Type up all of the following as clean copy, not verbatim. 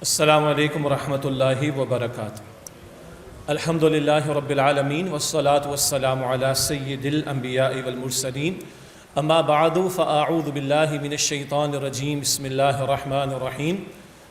السلام علیکم ورحمۃ اللہ وبرکاتہ۔ الحمدللہ رب العالمین والصلاة والسلام علی سید الانبیاء والمرسلین، اما بعد فاعوذ باللہ من الشیطان الرجیم، بسم اللہ الرحمن الرحیم۔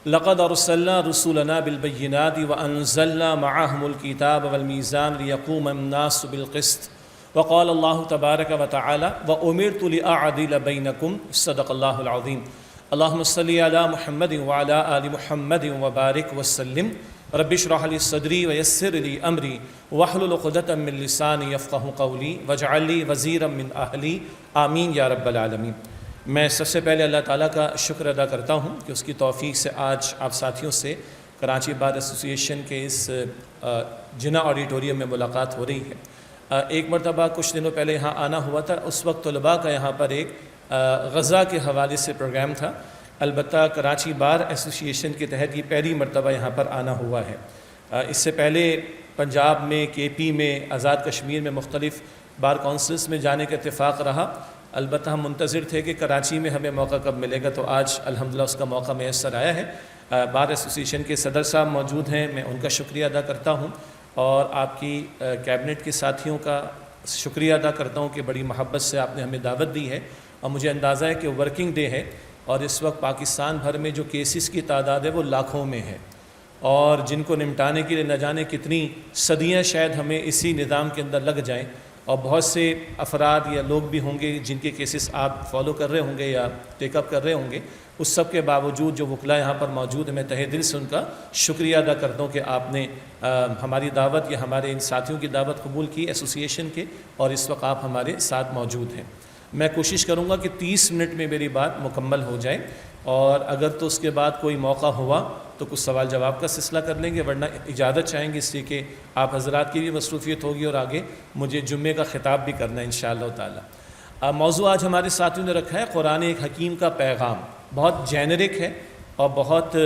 لقد ارسلنا رسولنا بالبینات وانزلنا معهم الکتاب والمیزان لیقوم الناس بالقسط، وقال اللہ تبارک وتعالی وامرت لاعدل بینکم، صدق اللہ العظیم۔ اللہم صلی علی محمد وعلی آل محمد وبارک وسلم۔ رب اشرح لی صدری ویسر لی امری واحلل عقدۃ من لسانی یفقہوا قولی واجعل لی وزیرا من اہلی، آمین یا رب العالمین۔ میں سب سے پہلے اللہ تعالیٰ کا شکر ادا کرتا ہوں کہ اس کی توفیق سے آج آپ ساتھیوں سے کراچی بار ایسوسی ایشن کے اس جناح آڈیٹوریم میں ملاقات ہو رہی ہے۔ ایک مرتبہ کچھ دنوں پہلے یہاں آنا ہوا تھا، اس وقت طلباء کا یہاں پر ایک غزہ کے حوالے سے پروگرام تھا۔ البتہ کراچی بار ایسوسی ایشن کے تحت یہ پہلی مرتبہ یہاں پر آنا ہوا ہے۔ اس سے پہلے پنجاب میں، کے پی میں، آزاد کشمیر میں مختلف بار کونسلز میں جانے کا اتفاق رہا۔ البتہ ہم منتظر تھے کہ کراچی میں ہمیں موقع کب ملے گا، تو آج الحمدللہ اس کا موقع میسر آیا ہے۔ بار ایسوسی ایشن کے صدر صاحب موجود ہیں، میں ان کا شکریہ ادا کرتا ہوں، اور آپ کی کیبنٹ کے ساتھیوں کا شکریہ ادا کرتا ہوں کہ بڑی محبت سے آپ نے ہمیں دعوت دی ہے، اور مجھے اندازہ ہے کہ ورکنگ ڈے ہے، اور اس وقت پاکستان بھر میں جو کیسز کی تعداد ہے وہ لاکھوں میں ہے، اور جن کو نمٹانے کے لیے نہ جانے کتنی صدیاں شاید ہمیں اسی نظام کے اندر لگ جائیں، اور بہت سے افراد یا لوگ بھی ہوں گے جن کے کیسز آپ فالو کر رہے ہوں گے یا ٹیک اپ کر رہے ہوں گے۔ اس سب کے باوجود جو وکلاء یہاں پر موجود ہیں، میں تہہ دل سے ان کا شکریہ ادا کرتا ہوں کہ آپ نے ہماری دعوت یا ہمارے ان ساتھیوں کی دعوت قبول کی ایسوسی ایشن کے، اور اس وقت آپ ہمارے ساتھ موجود ہیں۔ میں کوشش کروں گا کہ 30 منٹ میں میری بات مکمل ہو جائے، اور اگر تو اس کے بعد کوئی موقع ہوا تو کچھ سوال جواب کا سلسلہ کر لیں گے، ورنہ اجازت چاہیں گے، اس لیے کہ آپ حضرات کی بھی مصروفیت ہوگی اور آگے مجھے جمعے کا خطاب بھی کرنا ہے انشاءاللہ تعالی۔ موضوع آج ہمارے ساتھیوں نے رکھا ہے قرآن ایک حکیم کا پیغام۔ بہت جینرک ہے اور بہت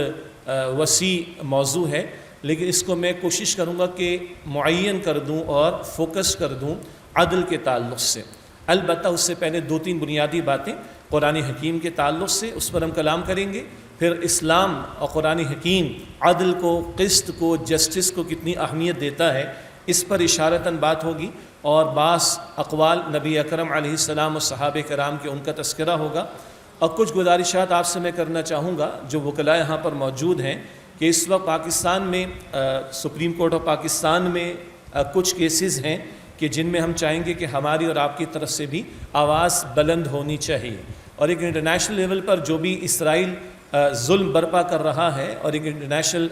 وسیع موضوع ہے، لیکن اس کو میں کوشش کروں گا کہ معین کر دوں اور فوکس کر دوں عدل کے تعلق سے۔ البتہ اس سے پہلے 2-3 بنیادی باتیں قرآن حکیم کے تعلق سے، اس پر ہم کلام کریں گے۔ پھر اسلام اور قرآن حکیم عدل کو، قسط کو، جسٹس کو کتنی اہمیت دیتا ہے، اس پر اشارتاً بات ہوگی، اور بعض اقوال نبی اکرم علیہ السلام و صحابہ کرام کے ان کا تذکرہ ہوگا، اور کچھ گزارشات آپ سے میں کرنا چاہوں گا جو وکلاء یہاں پر موجود ہیں، کہ اس وقت پاکستان میں سپریم کورٹ آف پاکستان میں کچھ کیسز ہیں کہ جن میں ہم چاہیں گے کہ ہماری اور آپ کی طرف سے بھی آواز بلند ہونی چاہیے، اور ایک انٹرنیشنل لیول پر جو بھی اسرائیل ظلم برپا کر رہا ہے، اور ایک انٹرنیشنل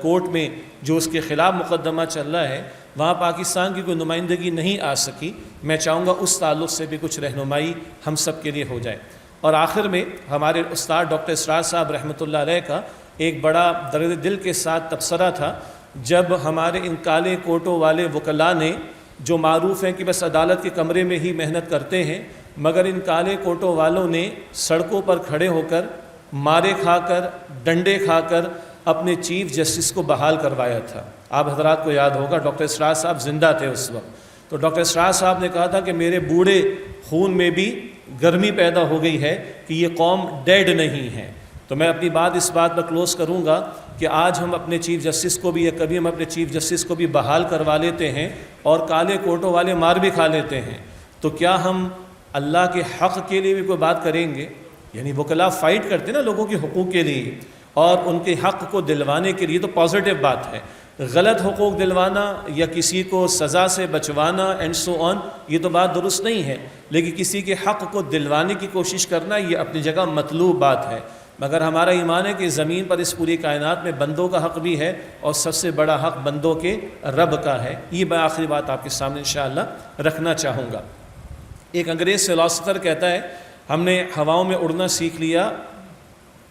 کورٹ میں جو اس کے خلاف مقدمہ چل رہا ہے، وہاں پاکستان کی کوئی نمائندگی نہیں آ سکی۔ میں چاہوں گا اس تعلق سے بھی کچھ رہنمائی ہم سب کے لیے ہو جائے، اور آخر میں ہمارے استاد ڈاکٹر اسرار صاحب رحمۃ اللہ علیہ کا ایک بڑا درد دل کے ساتھ تبصرہ تھا، جب ہمارے ان کالے کوٹوں والے وکلاء نے، جو معروف ہیں کہ بس عدالت کے کمرے میں ہی محنت کرتے ہیں، مگر ان کالے کوٹوں والوں نے سڑکوں پر کھڑے ہو کر، مارے کھا کر، ڈنڈے کھا کر اپنے چیف جسٹس کو بحال کروایا تھا۔ آپ حضرات کو یاد ہوگا ڈاکٹر اسرار صاحب زندہ تھے اس وقت، تو ڈاکٹر اسرار صاحب نے کہا تھا کہ میرے بوڑھے خون میں بھی گرمی پیدا ہو گئی ہے کہ یہ قوم ڈیڈ نہیں ہے۔ تو میں اپنی بات اس بات پر کلوز کروں گا کہ آج ہم اپنے چیف جسٹس کو بھی، یا کبھی ہم اپنے چیف جسٹس کو بھی بحال کروا لیتے ہیں، اور کالے کوٹوں والے مار بھی کھا لیتے ہیں، تو کیا ہم اللہ کے حق کے لیے بھی کوئی بات کریں گے؟ یعنی وکلاء فائٹ کرتے ہیں نا لوگوں کے حقوق کے لیے اور ان کے حق کو دلوانے کے لیے، تو پازیٹیو بات ہے۔ غلط حقوق دلوانا یا کسی کو سزا سے بچوانا اینڈ سو آن، یہ تو بات درست نہیں ہے، لیکن کسی کے حق کو دلوانے کی کوشش کرنا یہ اپنی جگہ مطلوب بات ہے۔ مگر ہمارا ایمان ہے کہ زمین پر اس پوری کائنات میں بندوں کا حق بھی ہے، اور سب سے بڑا حق بندوں کے رب کا ہے۔ یہ میں آخری بات آپ کے سامنے انشاءاللہ رکھنا چاہوں گا۔ ایک انگریز فلاسفر کہتا ہے، ہم نے ہواؤں میں اڑنا سیکھ لیا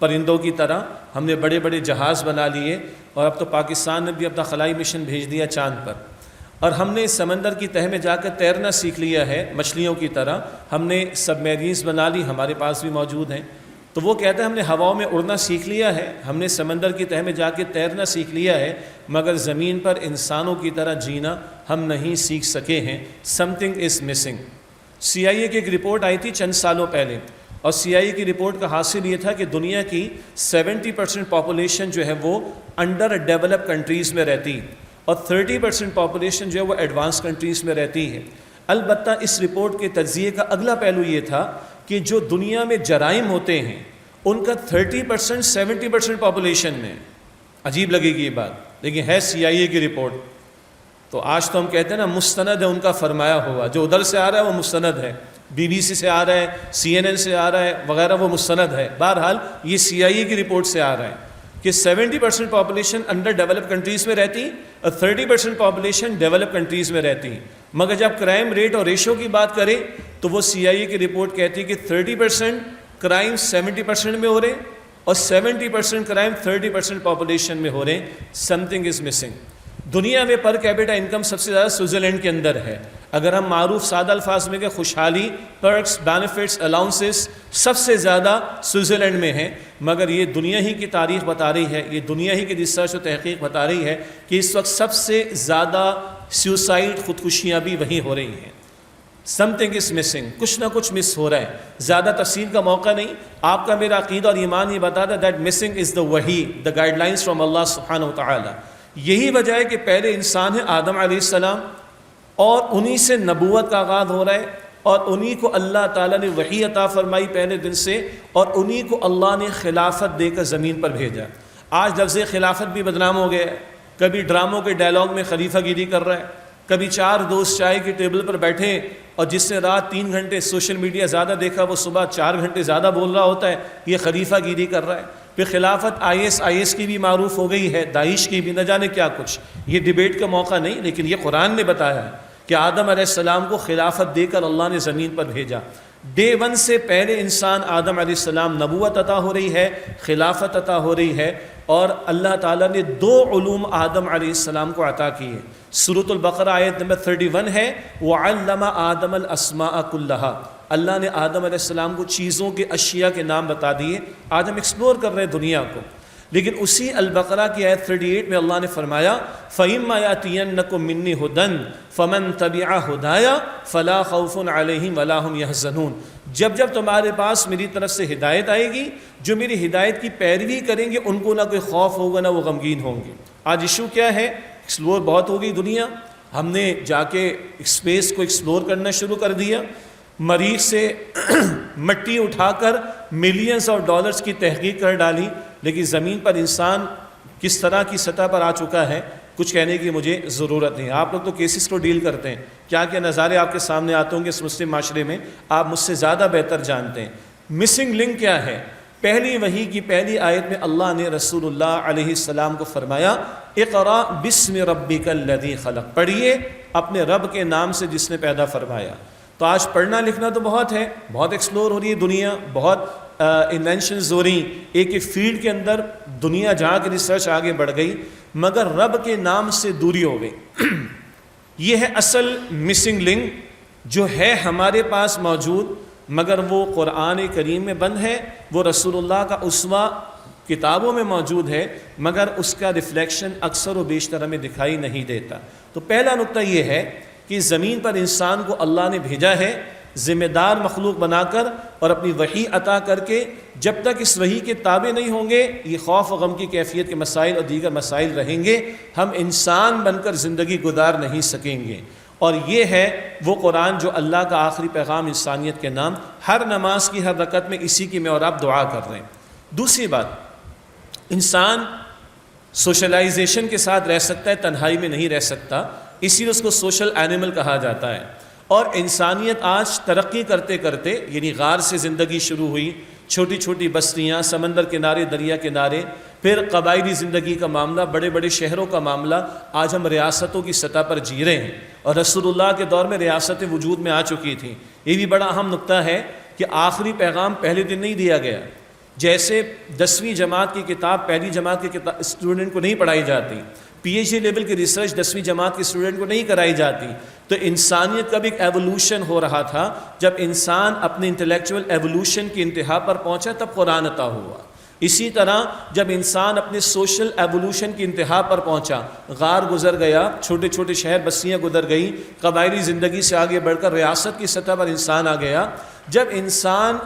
پرندوں کی طرح، ہم نے بڑے بڑے جہاز بنا لیے، اور اب تو پاکستان نے بھی اپنا خلائی مشن بھیج دیا چاند پر، اور ہم نے سمندر کی تہہ میں جا کر تیرنا سیکھ لیا ہے مچھلیوں کی طرح، ہم نے سب میرینز بنا لی، ہمارے پاس بھی موجود ہیں۔ تو وہ کہتا ہے ہم نے ہواؤں میں اڑنا سیکھ لیا ہے، ہم نے سمندر کی تہہ میں جا کے تیرنا سیکھ لیا ہے، مگر زمین پر انسانوں کی طرح جینا ہم نہیں سیکھ سکے ہیں۔ Some thing is missing. CIA کی ایک رپورٹ آئی تھی چند سالوں پہلے، اور CIA کی رپورٹ کا حاصل یہ تھا کہ دنیا کی 70% پاپولیشن جو ہے وہ انڈر ڈیولپ کنٹریز میں رہتی اور 30% پاپولیشن جو ہے وہ ایڈوانس کنٹریز میں رہتی ہے۔ البتہ اس رپورٹ کے تجزیے کا اگلا پہلو یہ تھا کہ جو دنیا میں جرائم ہوتے ہیں ان کا 30% 70% پاپولیشن میں۔ عجیب لگے گی یہ بات، لیکن ہے CIA کی رپورٹ۔ تو آج تو ہم کہتے ہیں نا مستند ہے ان کا فرمایا ہوا، جو ادھر سے آ رہا ہے وہ مستند ہے، BBC سے آ رہا ہے، CNN سے آ رہا ہے وغیرہ، وہ مستند ہے۔ بہرحال یہ CIA کی رپورٹ سے آ رہا ہے کہ 70% پاپولیشن انڈر ڈیولپ کنٹریز میں رہتی اور 30% پاپولیشن ڈیولپ کنٹریز میں رہتی۔ مگر جب کرائم ریٹ اور ریشو کی بات کریں تو وہ CIA کی رپورٹ کہتی ہے کہ 30% کرائم 70% میں ہو رہے اور 70% کرائم 30% پاپولیشن میں ہو رہے ہیں۔ Some thing is missing. دنیا میں پر کیپٹا انکم سب سے زیادہ سوئٹزرلینڈ کے اندر ہے۔ اگر ہم معروف سادہ الفاظ میں کہ خوشحالی، پرکس، بینیفٹس، الاؤنسز سب سے زیادہ سوئٹزرلینڈ میں ہیں، مگر یہ دنیا ہی کی تاریخ بتا رہی ہے، یہ دنیا ہی کی ریسرچ و تحقیق بتا رہی ہے کہ اس وقت سب سے زیادہ سیوسائڈ، خودکشیاں بھی وہیں ہو رہی ہیں۔ سم تھنگ از مسنگ، کچھ نہ کچھ مس ہو رہا ہے۔ زیادہ تفصیل کا موقع نہیں، آپ کا میرا عقیدہ اور ایمان یہ بتاتا ہے دیٹ مسنگ از دا وحی، دا گائیڈ لائنس فرام اللہ سبحانہ و تعالی۔ یہی وجہ ہے کہ پہلے انسان ہے آدم علیہ السلام، اور انہی سے نبوت کا آغاز ہو رہا ہے، اور انہی کو اللہ تعالیٰ نے وحی عطا فرمائی پہلے دن سے، اور انہی کو اللہ نے خلافت دے کر زمین پر بھیجا۔ آج لفظ خلافت بھی بدنام ہو گیا ہے، کبھی ڈراموں کے ڈائلاگ میں خلیفہ گیری کر رہا ہے، کبھی 4 دوست چائے کی ٹیبل پر بیٹھے اور جس نے رات 3 گھنٹے سوشل میڈیا زیادہ دیکھا وہ صبح 4 گھنٹے زیادہ بول رہا ہوتا ہے، یہ خلیفہ گیری کر رہا ہے۔ پھر خلافت IS کی بھی معروف ہو گئی ہے، داعش کی بھی، نہ جانے کیا کچھ۔ یہ ڈیبیٹ کا موقع نہیں، لیکن یہ قرآن نے بتایا ہے کہ آدم علیہ السلام کو خلافت دے کر اللہ نے زمین پر بھیجا۔ ڈے 1 سے پہلے انسان آدم علیہ السلام نبوت عطا ہو رہی ہے، خلافت عطا ہو رہی ہے، اور اللہ تعالیٰ نے 2 علوم آدم علیہ السلام کو عطا کیے۔ سورۃ البقرہ آیت نمبر 31 ہے، وَعَلَّمَ آدَمَ الْأَسْمَاءَ كُلَّهَا۔ اللہ نے آدم علیہ السلام کو چیزوں کے، اشیاء کے نام بتا دیے۔ آج ہم ایکسپلور کر رہے ہیں دنیا کو، لیکن اسی البقرہ کی آیت 38 میں اللہ نے فرمایا فَإِمَّا يَأْتِيَنَّكُم مِّنِّي هُدًى فَمَن تَبِعَ هُدَايَ فَلَا خَوْفٌ عَلَيْهِمْ وَلَا هُمْ يَحْزَنُونَ۔ جب تمہارے پاس میری طرف سے ہدایت آئے گی، جو میری ہدایت کی پیروی کریں گے ان کو نہ کوئی خوف ہوگا نہ وہ غمگین ہوں گے۔ آج ایشو کیا ہے؟ ایکسپلور بہت ہو گئی دنیا، ہم نے جا کے اسپیس کو ایکسپلور کرنا شروع کر دیا، مریخ سے مٹی اٹھا کر ملینز آف ڈالرز کی تحقیق کر ڈالی، لیکن زمین پر انسان کس طرح کی سطح پر آ چکا ہے کچھ کہنے کی مجھے ضرورت نہیں۔ آپ لوگ تو کیسز کو ڈیل کرتے ہیں، کیا کیا نظارے آپ کے سامنے آتے ہوں گے اس مسلم معاشرے میں، آپ مجھ سے زیادہ بہتر جانتے ہیں۔ مسنگ لنک کیا ہے؟ پہلی وحی کی پہلی آیت میں اللہ نے رسول اللہ علیہ السلام کو فرمایا اقرأ بسم ربک الذی خلق، پڑھیے اپنے رب کے نام سے جس نے پیدا فرمایا۔ تو آج پڑھنا لکھنا تو بہت ہے، بہت ایکسپلور ہو رہی ہے دنیا، بہت انوینشنز ہو رہی، ایک فیلڈ کے اندر دنیا جہاں کی ریسرچ آگے بڑھ گئی، مگر رب کے نام سے دوری ہو گئی۔ یہ ہے اصل مسنگ لنک جو ہے ہمارے پاس موجود، مگر وہ قرآن کریم میں بند ہے، وہ رسول اللہ کا اسوہ کتابوں میں موجود ہے، مگر اس کا ریفلیکشن اکثر و بیشتر ہمیں دکھائی نہیں دیتا۔ تو پہلا نقطہ یہ ہے کہ زمین پر انسان کو اللہ نے بھیجا ہے ذمہ دار مخلوق بنا کر اور اپنی وحی عطا کر کے، جب تک اس وحی کے تابع نہیں ہوں گے یہ خوف و غم کی کیفیت کے مسائل اور دیگر مسائل رہیں گے، ہم انسان بن کر زندگی گزار نہیں سکیں گے۔ اور یہ ہے وہ قرآن جو اللہ کا آخری پیغام انسانیت کے نام، ہر نماز کی ہر رکعت میں اسی کی میں اور آپ دعا کر رہے ہیں۔ دوسری بات، انسان سوشلائزیشن کے ساتھ رہ سکتا ہے، تنہائی میں نہیں رہ سکتا، اسی لیے اس کو سوشل اینیمل کہا جاتا ہے۔ اور انسانیت آج ترقی کرتے کرتے، یعنی غار سے زندگی شروع ہوئی، چھوٹی چھوٹی بستیاں، سمندر کنارے، دریا کنارے، پھر قبائلی زندگی کا معاملہ، بڑے بڑے شہروں کا معاملہ، آج ہم ریاستوں کی سطح پر جی رہے ہیں، اور رسول اللہ کے دور میں ریاستیں وجود میں آ چکی تھیں۔ یہ بھی بڑا اہم نقطہ ہے کہ آخری پیغام پہلے دن نہیں دیا گیا، جیسے 10ویں جماعت کی کتاب پہلی جماعت کے اسٹوڈنٹ کو نہیں پڑھائی جاتی، PhD لیول کی ریسرچ 10ویں جماعت کے اسٹوڈنٹ کو نہیں کرائی جاتی، تو انسانیت کا بھی ایک ایوولوشن ہو رہا تھا۔ جب انسان اپنے انٹلیکچول ایوولوشن کی انتہا پر پہنچا تب قرآن عطا ہوا۔ اسی طرح جب انسان اپنے سوشل ایوولوشن کی انتہا پر پہنچا، غار گزر گیا، چھوٹے چھوٹے شہر بستیاں گزر گئیں، قبائلی زندگی سے آگے بڑھ کر ریاست کی سطح پر انسان آ گیا، جب انسان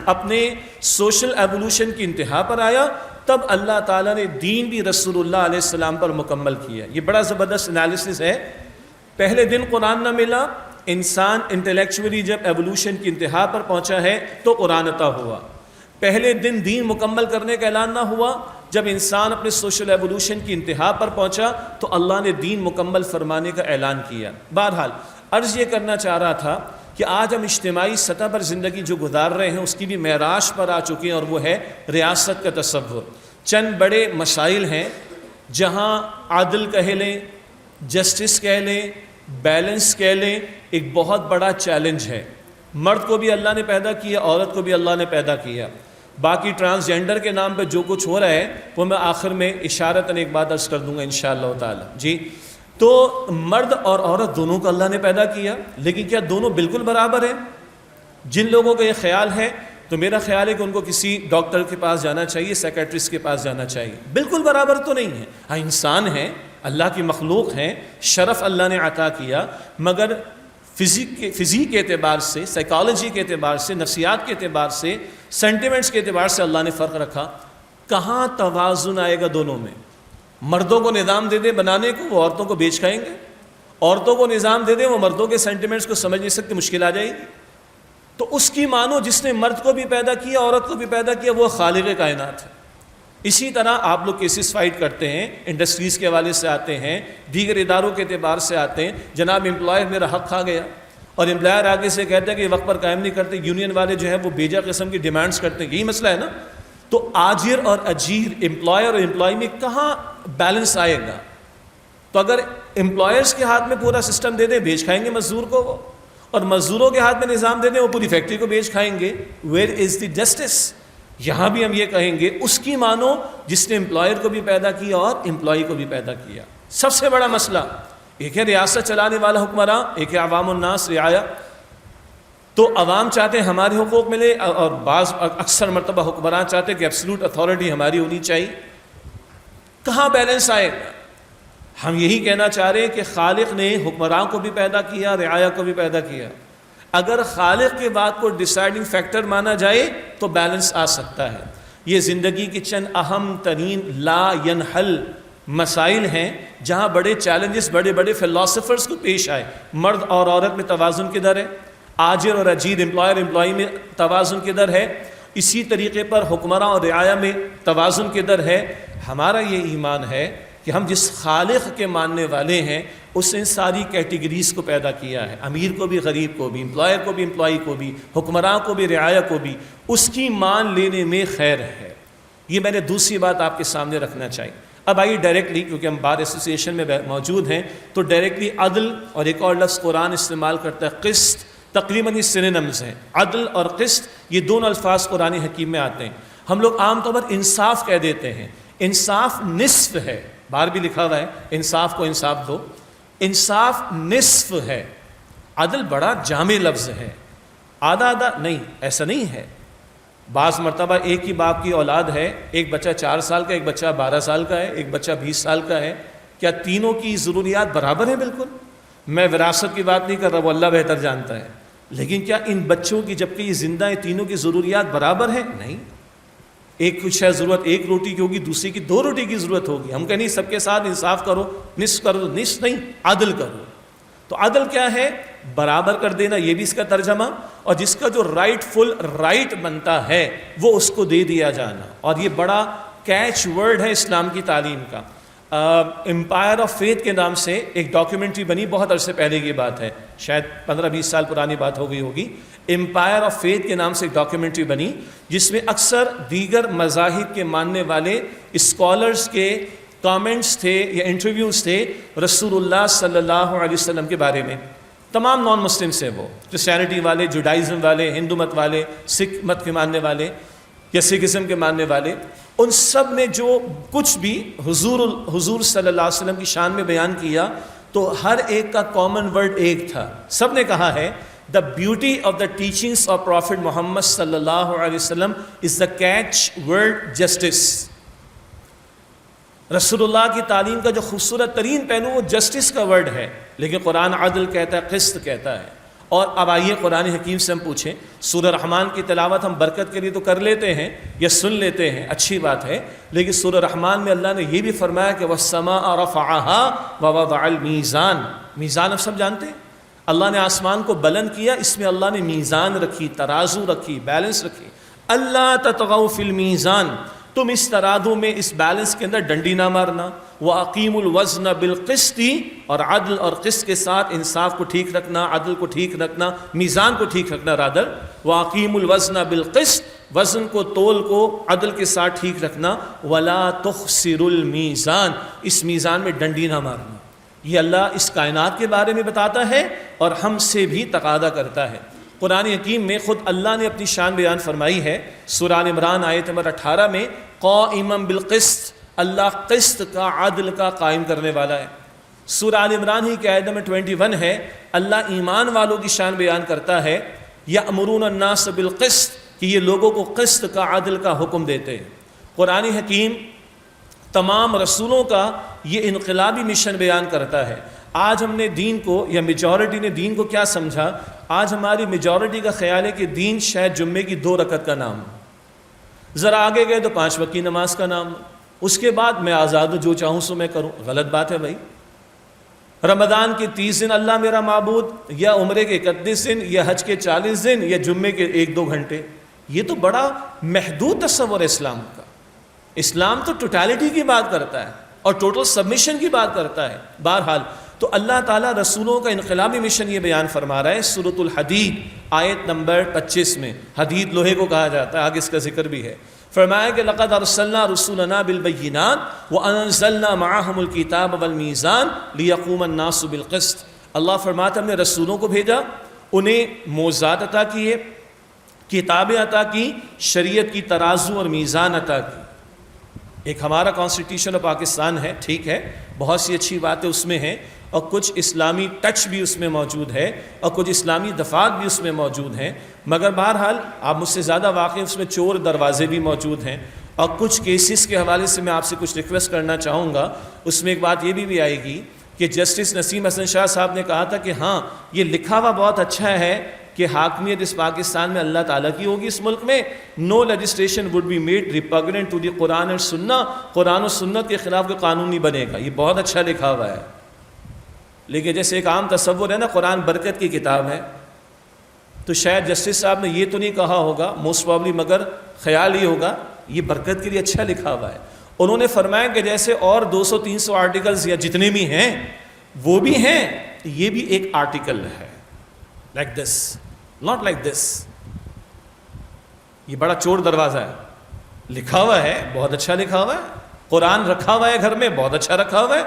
اپنے سوشل ایوولوشن کی انتہا پر آیا تب اللہ تعالیٰ نے دین بھی رسول اللہ علیہ السلام پر مکمل کیا۔ یہ بڑا زبردست انالیسس ہے۔ پہلے دن قرآن نہ ملا، انسان انٹلیکچولی جب ایوولوشن کی انتہا پر پہنچا ہے تو قرآن عطا ہوا۔ پہلے دن دین مکمل کرنے کا اعلان نہ ہوا، جب انسان اپنے سوشل ایوولوشن کی انتہا پر پہنچا تو اللہ نے دین مکمل فرمانے کا اعلان کیا۔ بہرحال عرض یہ کرنا چاہ رہا تھا کہ آج ہم اجتماعی سطح پر زندگی جو گزار رہے ہیں اس کی بھی معراج پر آ چکے ہیں، اور وہ ہے ریاست کا تصور۔ چند بڑے مسائل ہیں جہاں عدل کہہ لیں، جسٹس کہہ لیں، بیلنس کہہ لیں، ایک بہت بڑا چیلنج ہے۔ مرد کو بھی اللہ نے پیدا کیا، عورت کو بھی اللہ نے پیدا کیا۔ باقی ٹرانسجینڈر کے نام پہ جو کچھ ہو رہا ہے وہ میں آخر میں اشارتاً ایک بات عرض کر دوں گا انشاءاللہ تعالی۔ جی، تو مرد اور عورت دونوں کو اللہ نے پیدا کیا، لیکن کیا دونوں بالکل برابر ہیں؟ جن لوگوں کا یہ خیال ہے تو میرا خیال ہے کہ ان کو کسی ڈاکٹر کے پاس جانا چاہیے، سائیکیٹرسٹ کے پاس جانا چاہیے۔ بالکل برابر تو نہیں ہے، ہاں انسان ہیں، اللہ کی مخلوق ہیں، شرف اللہ نے عطا کیا، مگر فزیک کے اعتبار سے، سائیکالوجی کے اعتبار سے، نفسیات کے اعتبار سے، سینٹیمنٹس کے اعتبار سے اللہ نے فرق رکھا۔ کہاں توازن آئے گا دونوں میں؟ مردوں کو نظام دے دیں بنانے کو، وہ عورتوں کو بیچ کھائیں گے، عورتوں کو نظام دے دیں وہ مردوں کے سینٹیمنٹس کو سمجھ نہیں سکتے، مشکل آ جائے گی۔ تو اس کی مانو جس نے مرد کو بھی پیدا کیا عورت کو بھی پیدا کیا وہ خالق کائنات ہے۔ اسی طرح آپ لوگ کیسز فائٹ کرتے ہیں، انڈسٹریز کے حوالے سے آتے ہیں، دیگر اداروں کے اعتبار سے آتے ہیں، جناب امپلائر میرا حق کھا گیا، اور امپلائر آگے سے کہتے ہیں کہ وقت پر قائم نہیں کرتے، یونین والے جو ہے وہ بیجا قسم کی ڈیمانڈز کرتے ہیں، یہی مسئلہ ہے نا۔ تو آجر اور اجیر، امپلائر اور امپلائی میں کہاں بیلنس آئے گا؟ تو اگر امپلائرز کے ہاتھ میں پورا سسٹم دے دیں بیچ کھائیں گے مزدور کو وہ، اور مزدوروں کے ہاتھ میں نظام دے دیں وہ پوری فیکٹری کو بیچ کھائیں گے۔ Where is the justice? یہاں بھی ہم یہ کہیں گے اس کی مانو جس نے امپلائر کو بھی پیدا کیا اور امپلائی کو بھی پیدا کیا۔ سب سے بڑا مسئلہ ایک ہے ریاست چلانے والا حکمراں، ایک ہے عوام الناس رعایا۔ تو عوام چاہتے ہیں ہمارے حقوق ملے، اور بعض اکثر مرتبہ حکمران چاہتے ہیں کہ ایبسلوٹ اتھارٹی ہماری ہونی چاہیے۔ کہاں بیلنس آئے گا؟ ہم یہی کہنا چاہ رہے ہیں کہ خالق نے حکمراں کو بھی پیدا کیا، رعایا کو بھی پیدا کیا۔ اگر خالق کے بات کو ڈیسائیڈنگ فیکٹر مانا جائے تو بیلنس آ سکتا ہے۔ یہ زندگی کی چند اہم ترین لا ینحل مسائل ہیں جہاں بڑے چیلنجز بڑے بڑے فلاسفرز کو پیش آئے۔ مرد اور عورت میں توازن کدھر ہے؟ آجر اور اجیر، امپلائر امپلائی میں توازن کدھر ہے؟ اسی طریقے پر حکمراں اور رعایا میں توازن کدھر ہے؟ ہمارا یہ ایمان ہے کہ ہم جس خالق کے ماننے والے ہیں اس نے ساری کیٹیگریز کو پیدا کیا ہے، امیر کو بھی، غریب کو بھی، امپلائر کو بھی، امپلائی کو بھی، حکمراں کو بھی، رعایا کو بھی، اس کی مان لینے میں خیر ہے۔ یہ میں نے دوسری بات آپ کے سامنے رکھنا چاہیے۔ اب آئیے ڈائریکٹلی، کیونکہ ہم بار ایسوسیشن میں موجود ہیں تو ڈائریکٹلی عدل اور ایک اور لفظ قرآن استعمال کرتا ہے قسط، تقریباً یہ سینونمز ہیں۔ عدل اور قسط یہ دونوں الفاظ قرآن حکیم میں آتے ہیں۔ ہم لوگ عام طور پر انصاف کہہ دیتے ہیں، انصاف نصف ہے، باہر بھی لکھا ہوا ہے انصاف کو انصاف دو، انصاف نصف ہے۔ عدل بڑا جامع لفظ ہے، آدھا آدھا نہیں، ایسا نہیں ہے۔ بعض مرتبہ ایک ہی باپ کی اولاد ہے، ایک بچہ 4 سال کا، ایک بچہ 12 سال کا ہے، ایک بچہ 20 سال کا ہے، کیا تینوں کی ضروریات برابر ہیں؟ بالکل۔ میں وراثت کی بات نہیں کر رہا، وہ اللہ بہتر جانتا ہے، لیکن کیا ان بچوں کی جبکہ یہ زندہ ہیں تینوں کی ضروریات برابر ہیں؟ نہیں۔ ایک کچھ ہے ضرورت ایک روٹی کی ہوگی، دوسری کی 2 روٹی کی ضرورت ہوگی۔ ہم کہیں نہیں سب کے ساتھ انصاف کرو، نصف کرو، نصف نہیں، عدل کرو۔ تو عدل کیا ہے؟ برابر کر دینا، یہ بھی اس کا ترجمہ، اور جس کا جو رائٹ فل رائٹ بنتا ہے وہ اس کو دے دیا جانا۔ اور یہ بڑا کیچ ورڈ ہے اسلام کی تعلیم کا۔ امپائر آف فیتھ کے نام سے ایک ڈاکیومنٹری بنی، بہت عرصے پہلے کی بات ہے، شاید 15-20 سال پرانی بات ہو گئی ہوگی۔ امپائر آف فیتھ کے نام سے ایک ڈاکیومنٹری بنی جس میں اکثر دیگر مذاہب کے ماننے والے اسکالرز کے کامنٹس تھے یا انٹرویوز تھے رسول اللہ صلی اللہ علیہ وسلم کے بارے میں۔ تمام نان مسلمس ہیں، وہ کرسچینٹی والے، جوڈائزم والے، ہندو مت والے، سکھ مت کے ماننے والے یا سکھزم کے ماننے والے، ان سب نے جو کچھ بھی حضور صلی اللہ علیہ وسلم کی شان میں بیان کیا تو ہر ایک کا کامن ورڈ ایک تھا۔ سب نے کہا ہے The beauty of the teachings of Prophet Muhammad sallallahu alaihi wasallam is the catch word justice. رسول اللہ کی تعلیم کا جو خوبصورت ترین پہلو وہ جسٹس کا ورڈ ہے، لیکن قرآن عدل کہتا ہے، قسط کہتا ہے. اور اب آئیے قرآن حکیم سے ہم پوچھیں. سورہ رحمان کی تلاوت ہم برکت کے لیے تو کر لیتے ہیں یا سن لیتے ہیں، اچھی بات ہے، لیکن سورہ رحمان میں اللہ نے یہ بھی فرمایا کہ وَالسَّمَاءَ رَفَعَهَا وَوَضَعَ الْمِيزَانَ. میزان اب سب جانتے ہیں، اللہ نے آسمان کو بلند کیا، اس میں اللہ نے میزان رکھی، ترازو رکھی، بیلنس رکھی. اللہ تطغوا فی المیزان، تم اس ترازو میں، اس بیلنس کے اندر ڈنڈی نہ مارنا. وَأَقِيمُوا الْوَزْنَ بِالْقِسْطِ، اور عدل اور قسط کے ساتھ انصاف کو ٹھیک رکھنا، عدل کو ٹھیک رکھنا، میزان کو ٹھیک رکھنا. رادر وَأَقِيمُوا الْوَزْنَ بِالْقِسْطِ، وزن کو، تول کو عدل کے ساتھ ٹھیک رکھنا. وَلَا تُخْسِرُوا الْمِيزَانَ، اس میزان میں ڈنڈی نہ مارنا. یہ اللہ اس کائنات کے بارے میں بتاتا ہے اور ہم سے بھی تقاضا کرتا ہے. قرآن حکیم میں خود اللہ نے اپنی شان بیان فرمائی ہے. سورہ آل عمران آیت نمبر 18 میں قائما بالقسط، اللہ قسط کا، عدل کا قائم کرنے والا ہے. سورہ آل عمران ہی کی آیت نمبر 21 ہے، اللہ ایمان والوں کی شان بیان کرتا ہے، یأمرون الناس بالقسط، کہ یہ لوگوں کو قسط کا، عدل کا حکم دیتے ہیں. قرآن حکیم تمام رسولوں کا یہ انقلابی مشن بیان کرتا ہے. آج ہم نے دین کو، یا میجورٹی نے دین کو کیا سمجھا؟ آج ہماری میجورٹی کا خیال ہے کہ دین شاید جمعے کی 2 رکعت کا نام، ذرا آگے گئے تو 5 وقت کی نماز کا نام، اس کے بعد میں آزاد ہوں، جو چاہوں سو میں کروں. غلط بات ہے بھائی. رمضان کے 30 دن اللہ میرا معبود، یا عمرے کے 31 دن، یا حج کے 40 دن، یا جمعے کے 1-2 گھنٹے، یہ تو بڑا محدود تصور ہے اسلام کا. اسلام تو ٹوٹیلٹی کی بات کرتا ہے اور ٹوٹل سبمیشن کی بات کرتا ہے. بہرحال تو اللہ تعالیٰ رسولوں کا انقلابی مشن یہ بیان فرما رہا ہے سورۃ الحدید آیت نمبر 25 میں. حدید لوہے کو کہا جاتا ہے، آگے اس کا ذکر بھی ہے. فرمایا کہ لقد ارسلنا رسولنا بالبینات وانزلنا معهم الکتاب والمیزان لیقوم الناس بالقسط. اللہ فرماتا ہم نے رسولوں کو بھیجا، انہیں معجزات عطا کیے، کتابیں عطا کی، شریعت کی ترازو اور میزان عطا کی. ایک ہمارا کانسٹیٹیوشن آف پاکستان ہے، ٹھیک ہے، بہت سی اچھی باتیں اس میں ہیں، اور کچھ اسلامی ٹچ بھی اس میں موجود ہے، اور کچھ اسلامی دفعات بھی اس میں موجود ہیں، مگر بہرحال آپ مجھ سے زیادہ واقعی اس میں چور دروازے بھی موجود ہیں. اور کچھ کیسز کے حوالے سے میں آپ سے کچھ ریکویسٹ کرنا چاہوں گا. اس میں ایک بات یہ بھی آئے گی کہ جسٹس نسیم حسن شاہ صاحب نے کہا تھا کہ ہاں یہ لکھا ہوا بہت اچھا ہے کہ حاکمیت اس پاکستان میں اللہ تعالیٰ کی ہوگی اس ملک میں. No legislation would be made repugnant to the Quran and Sunnah, Quran و سنت کے خلاف کوئی قانون نہیں بنے گا. یہ بہت اچھا لکھا ہوا ہے، لیکن جیسے ایک عام تصور ہے نا، قرآن برکت کی کتاب ہے، تو شاید جسٹس صاحب نے یہ تو نہیں کہا ہوگا موسٹ پرابلی، مگر خیال یہ ہوگا یہ برکت کے لیے اچھا لکھا ہوا ہے. انہوں نے فرمایا کہ جیسے اور 200-300 آرٹیکلز یا جتنے بھی ہیں وہ بھی ہیں، یہ بھی ایک آرٹیکل ہے. Like this, not like this. یہ بڑا چور دروازہ ہے، لکھا ہوا ہے، بہت اچھا لکھا ہوا ہے. قرآن رکھا ہوا ہے گھر میں، بہت اچھا رکھا ہوا ہے،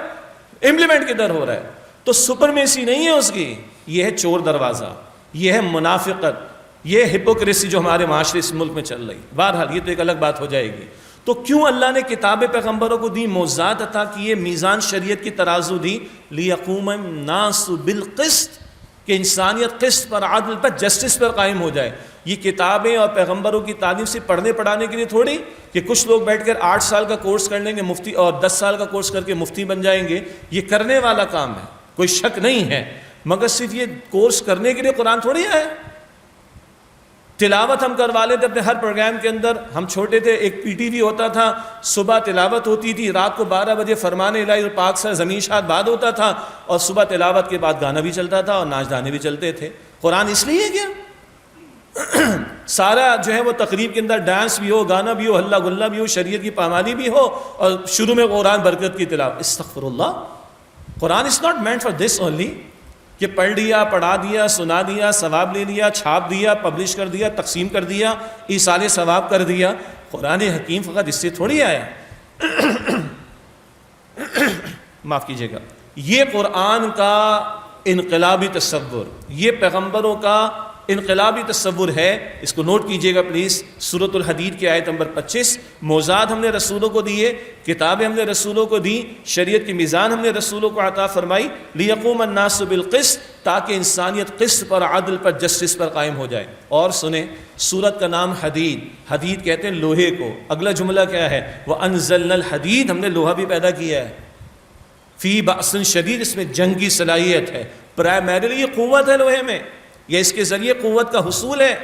امپلیمنٹ کدھر ہو رہا ہے؟ تو سپرمیسی نہیں ہے اس کی، یہ ہے چور دروازہ، یہ ہے منافقت، یہ ہپوکریسی جو ہمارے معاشرے اس ملک میں چل رہی. بہرحال یہ تو ایک الگ بات ہو جائے گی. تو کیوں اللہ نے کتاب پیغمبروں کو دی، معجزات عطا کیے، میزان شریعت کی ترازو دی؟ لیقوم الناس بالقسط، کہ انسانیت قسط پر، عدل پر، جسٹس پر قائم ہو جائے. یہ کتابیں اور پیغمبروں کی تعلیم سے پڑھنے پڑھانے کے لیے تھوڑی کہ کچھ لوگ بیٹھ کر 8 سال کا کورس کر لیں گے مفتی، اور 10 سال کا کورس کر کے مفتی بن جائیں گے. یہ کرنے والا کام ہے، کوئی شک نہیں ہے، مگر صرف یہ کورس کرنے کے لیے قرآن تھوڑی ہے. تلاوت ہم کروا لیتے اپنے ہر پروگرام کے اندر. ہم چھوٹے تھے، ایک پی ٹی وی ہوتا تھا، صبح تلاوت ہوتی تھی، رات کو 12 بجے فرمان الہی اور پاک سے زمین شاد بعد ہوتا تھا، اور صبح تلاوت کے بعد گانا بھی چلتا تھا اور ناچ گانے بھی چلتے تھے. قرآن اس لیے کیا سارا جو ہے وہ تقریب کے اندر ڈانس بھی ہو، گانا بھی ہو، ہلا گلا بھی ہو، شریعت کی پامالی بھی ہو، اور شروع میں قرآن برکت کی تلاوت. استغفر اللہ. Quran is not meant for this only کہ پڑھ لیا، پڑھا دیا، سنا دیا، ثواب لے لیا، چھاپ دیا، پبلش کر دیا، تقسیم کر دیا، ایصال ثواب کر دیا. قرآن حکیم فقط اس سے تھوڑی آیا. معاف کیجیے گا. یہ قرآن کا انقلابی تصور، یہ پیغمبروں کا انقلابی تصور ہے. اس کو نوٹ کیجیے گا پلیز. سورۃ الحدید کی آیت نمبر 25. معجزات ہم نے رسولوں کو دیے، کتابیں ہم نے رسولوں کو دی، شریعت کی میزان ہم نے رسولوں کو عطا فرمائی. لیقوم الناس بالقسط، تاکہ انسانیت قسط پر، عدل پر، جسٹس پر قائم ہو جائے۔ اور سنیں، سورت کا نام حدید، حدید کہتے ہیں لوہے کو۔ اگلا جملہ کیا ہے؟ وَأَنزَلْنَا الْحَدِيدَ، ہم نے لوہا بھی پیدا کیا ہے۔ فی بأس شدید، اس میں جنگ کی صلاحیت ہے۔ پرائمریلی یہ قوت ہے لوہے میں، یہ اس کے ذریعے قوت کا حصول ہے۔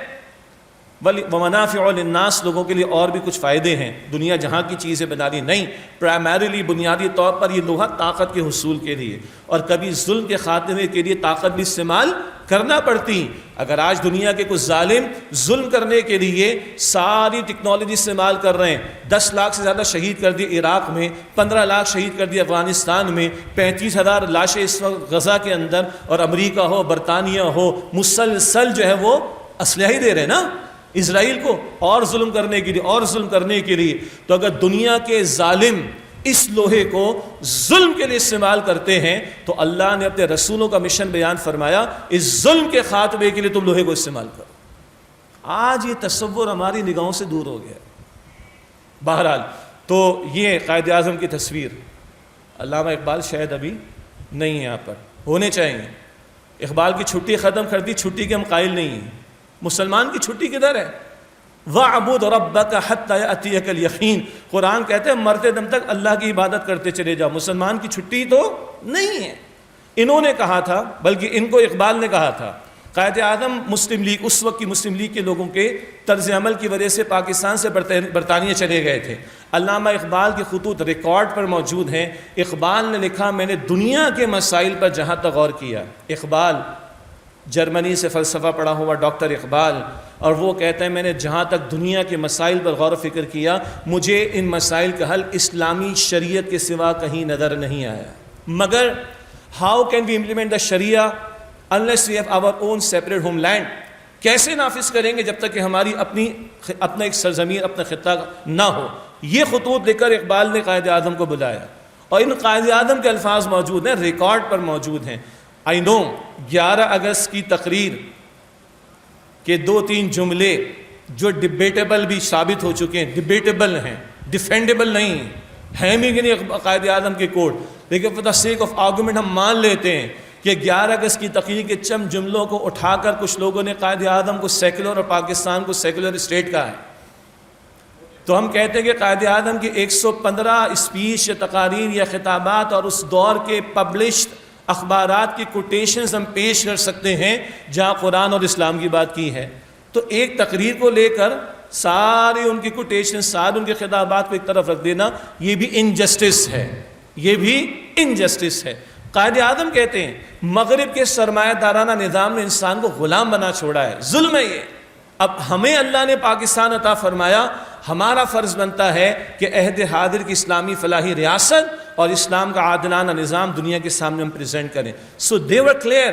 وَمَنَافِعُ لِلنَّاسِ، لوگوں کے لیے اور بھی کچھ فائدے ہیں، دنیا جہاں کی چیزیں بنا لی نہیں، پرائمریلی بنیادی طور پر یہ لوہا طاقت کے حصول کے لیے، اور کبھی ظلم کے خاتمے کے لیے طاقت بھی استعمال کرنا پڑتی۔ اگر آج دنیا کے کچھ ظالم ظلم کرنے کے لیے ساری ٹیکنالوجی استعمال کر رہے ہیں، 10 لاکھ سے زیادہ شہید کر دیے عراق میں، 15 لاکھ شہید کر دیے افغانستان میں، 35,000 لاشیں اس وقت غزہ کے اندر، اور امریکہ ہو، برطانیہ ہو، مسلسل جو ہے وہ اسلحہ ہی دے رہے ہیں نا اسرائیل کو، اور ظلم کرنے کے لیے، اور ظلم کرنے کے لیے۔ تو اگر دنیا کے ظالم اس لوہے کو ظلم کے لیے استعمال کرتے ہیں تو اللہ نے اپنے رسولوں کا مشن بیان فرمایا، اس ظلم کے خاتمے کے لیے تم لوہے کو استعمال کرو۔ آج یہ تصور ہماری نگاہوں سے دور ہو گیا۔ بہرحال تو یہ قائد اعظم کی تصویر، علامہ اقبال شاید ابھی نہیں ہے یہاں پر، ہونے چاہیے۔ اقبال کی چھٹی ختم کر دی، چھٹی کے ہم قائل نہیں ہیں۔ مسلمان کی چھٹی کدھر ہے؟ وَاعْبُدْ رَبَّكَ حَتَّى يَأْتِيَكَ الْيَقِينُ، قرآن کہتے ہیں مرتے دم تک اللہ کی عبادت کرتے چلے جاؤ۔ مسلمان کی چھٹی تو نہیں ہے۔ انہوں نے کہا تھا، بلکہ ان کو اقبال نے کہا تھا، قائد اعظم مسلم لیگ، اس وقت کی مسلم لیگ کے لوگوں کے طرز عمل کی وجہ سے پاکستان سے برطانیہ چلے گئے تھے۔ علامہ اقبال کے خطوط ریکارڈ پر موجود ہیں۔ اقبال نے لکھا، میں نے دنیا کے مسائل پر جہاں تک غور کیا، اقبال جرمنی سے فلسفہ پڑھا ہوا ڈاکٹر اقبال، اور وہ کہتے ہیں میں نے جہاں تک دنیا کے مسائل پر غور و فکر کیا، مجھے ان مسائل کا حل اسلامی شریعت کے سوا کہیں نظر نہیں آیا۔ مگر how can we implement the sharia unless we have our own separate homeland؟ کیسے نافذ کریں گے جب تک کہ ہماری اپنا ایک سرزمین، اپنا خطہ نہ ہو؟ یہ خطوط لکھ کر اقبال نے قائد اعظم کو بلایا، اور ان قائد اعظم کے الفاظ موجود ہیں، ریکارڈ پر موجود ہیں۔ آئی نو 11 اگست کی تقریر کے 2-3 جملے جو ڈبیٹیبل بھی ثابت ہو چکے ہیں، ڈبیٹیبل ہیں، ڈیفینڈیبل نہیں ہیں بھی کہ نہیں قائد اعظم کے کوٹ، لیکن for the sake of argument ہم مان لیتے ہیں کہ 11 اگست کی تقریر کے چند جملوں کو اٹھا کر کچھ لوگوں نے قائد اعظم کو سیکولر اور پاکستان کو سیکولر اسٹیٹ کہا ہے۔ تو ہم کہتے ہیں کہ قائد اعظم کی 115 اسپیچ یا تقاریر یا خطابات اور اس دور کے پبلشڈ اخبارات کی کوٹیشنز ہم پیش کر سکتے ہیں جہاں قرآن اور اسلام کی بات کی ہے۔ تو ایک تقریر کو لے کر ساری ان کی کوٹیشن، سارے ان کے خطابات کو ایک طرف رکھ دینا، یہ بھی انجسٹس ہے، یہ بھی انجسٹس ہے۔ قائد اعظم کہتے ہیں مغرب کے سرمایہ دارانہ نظام نے انسان کو غلام بنا چھوڑا ہے، ظلم ہے یہ۔ اب ہمیں اللہ نے پاکستان عطا فرمایا، ہمارا فرض بنتا ہے کہ عہد حاضر کی اسلامی فلاحی ریاست اور اسلام کا عادلانہ نظام دنیا کے سامنے ہم پریزنٹ کریں۔ سو دے ور کلیئر،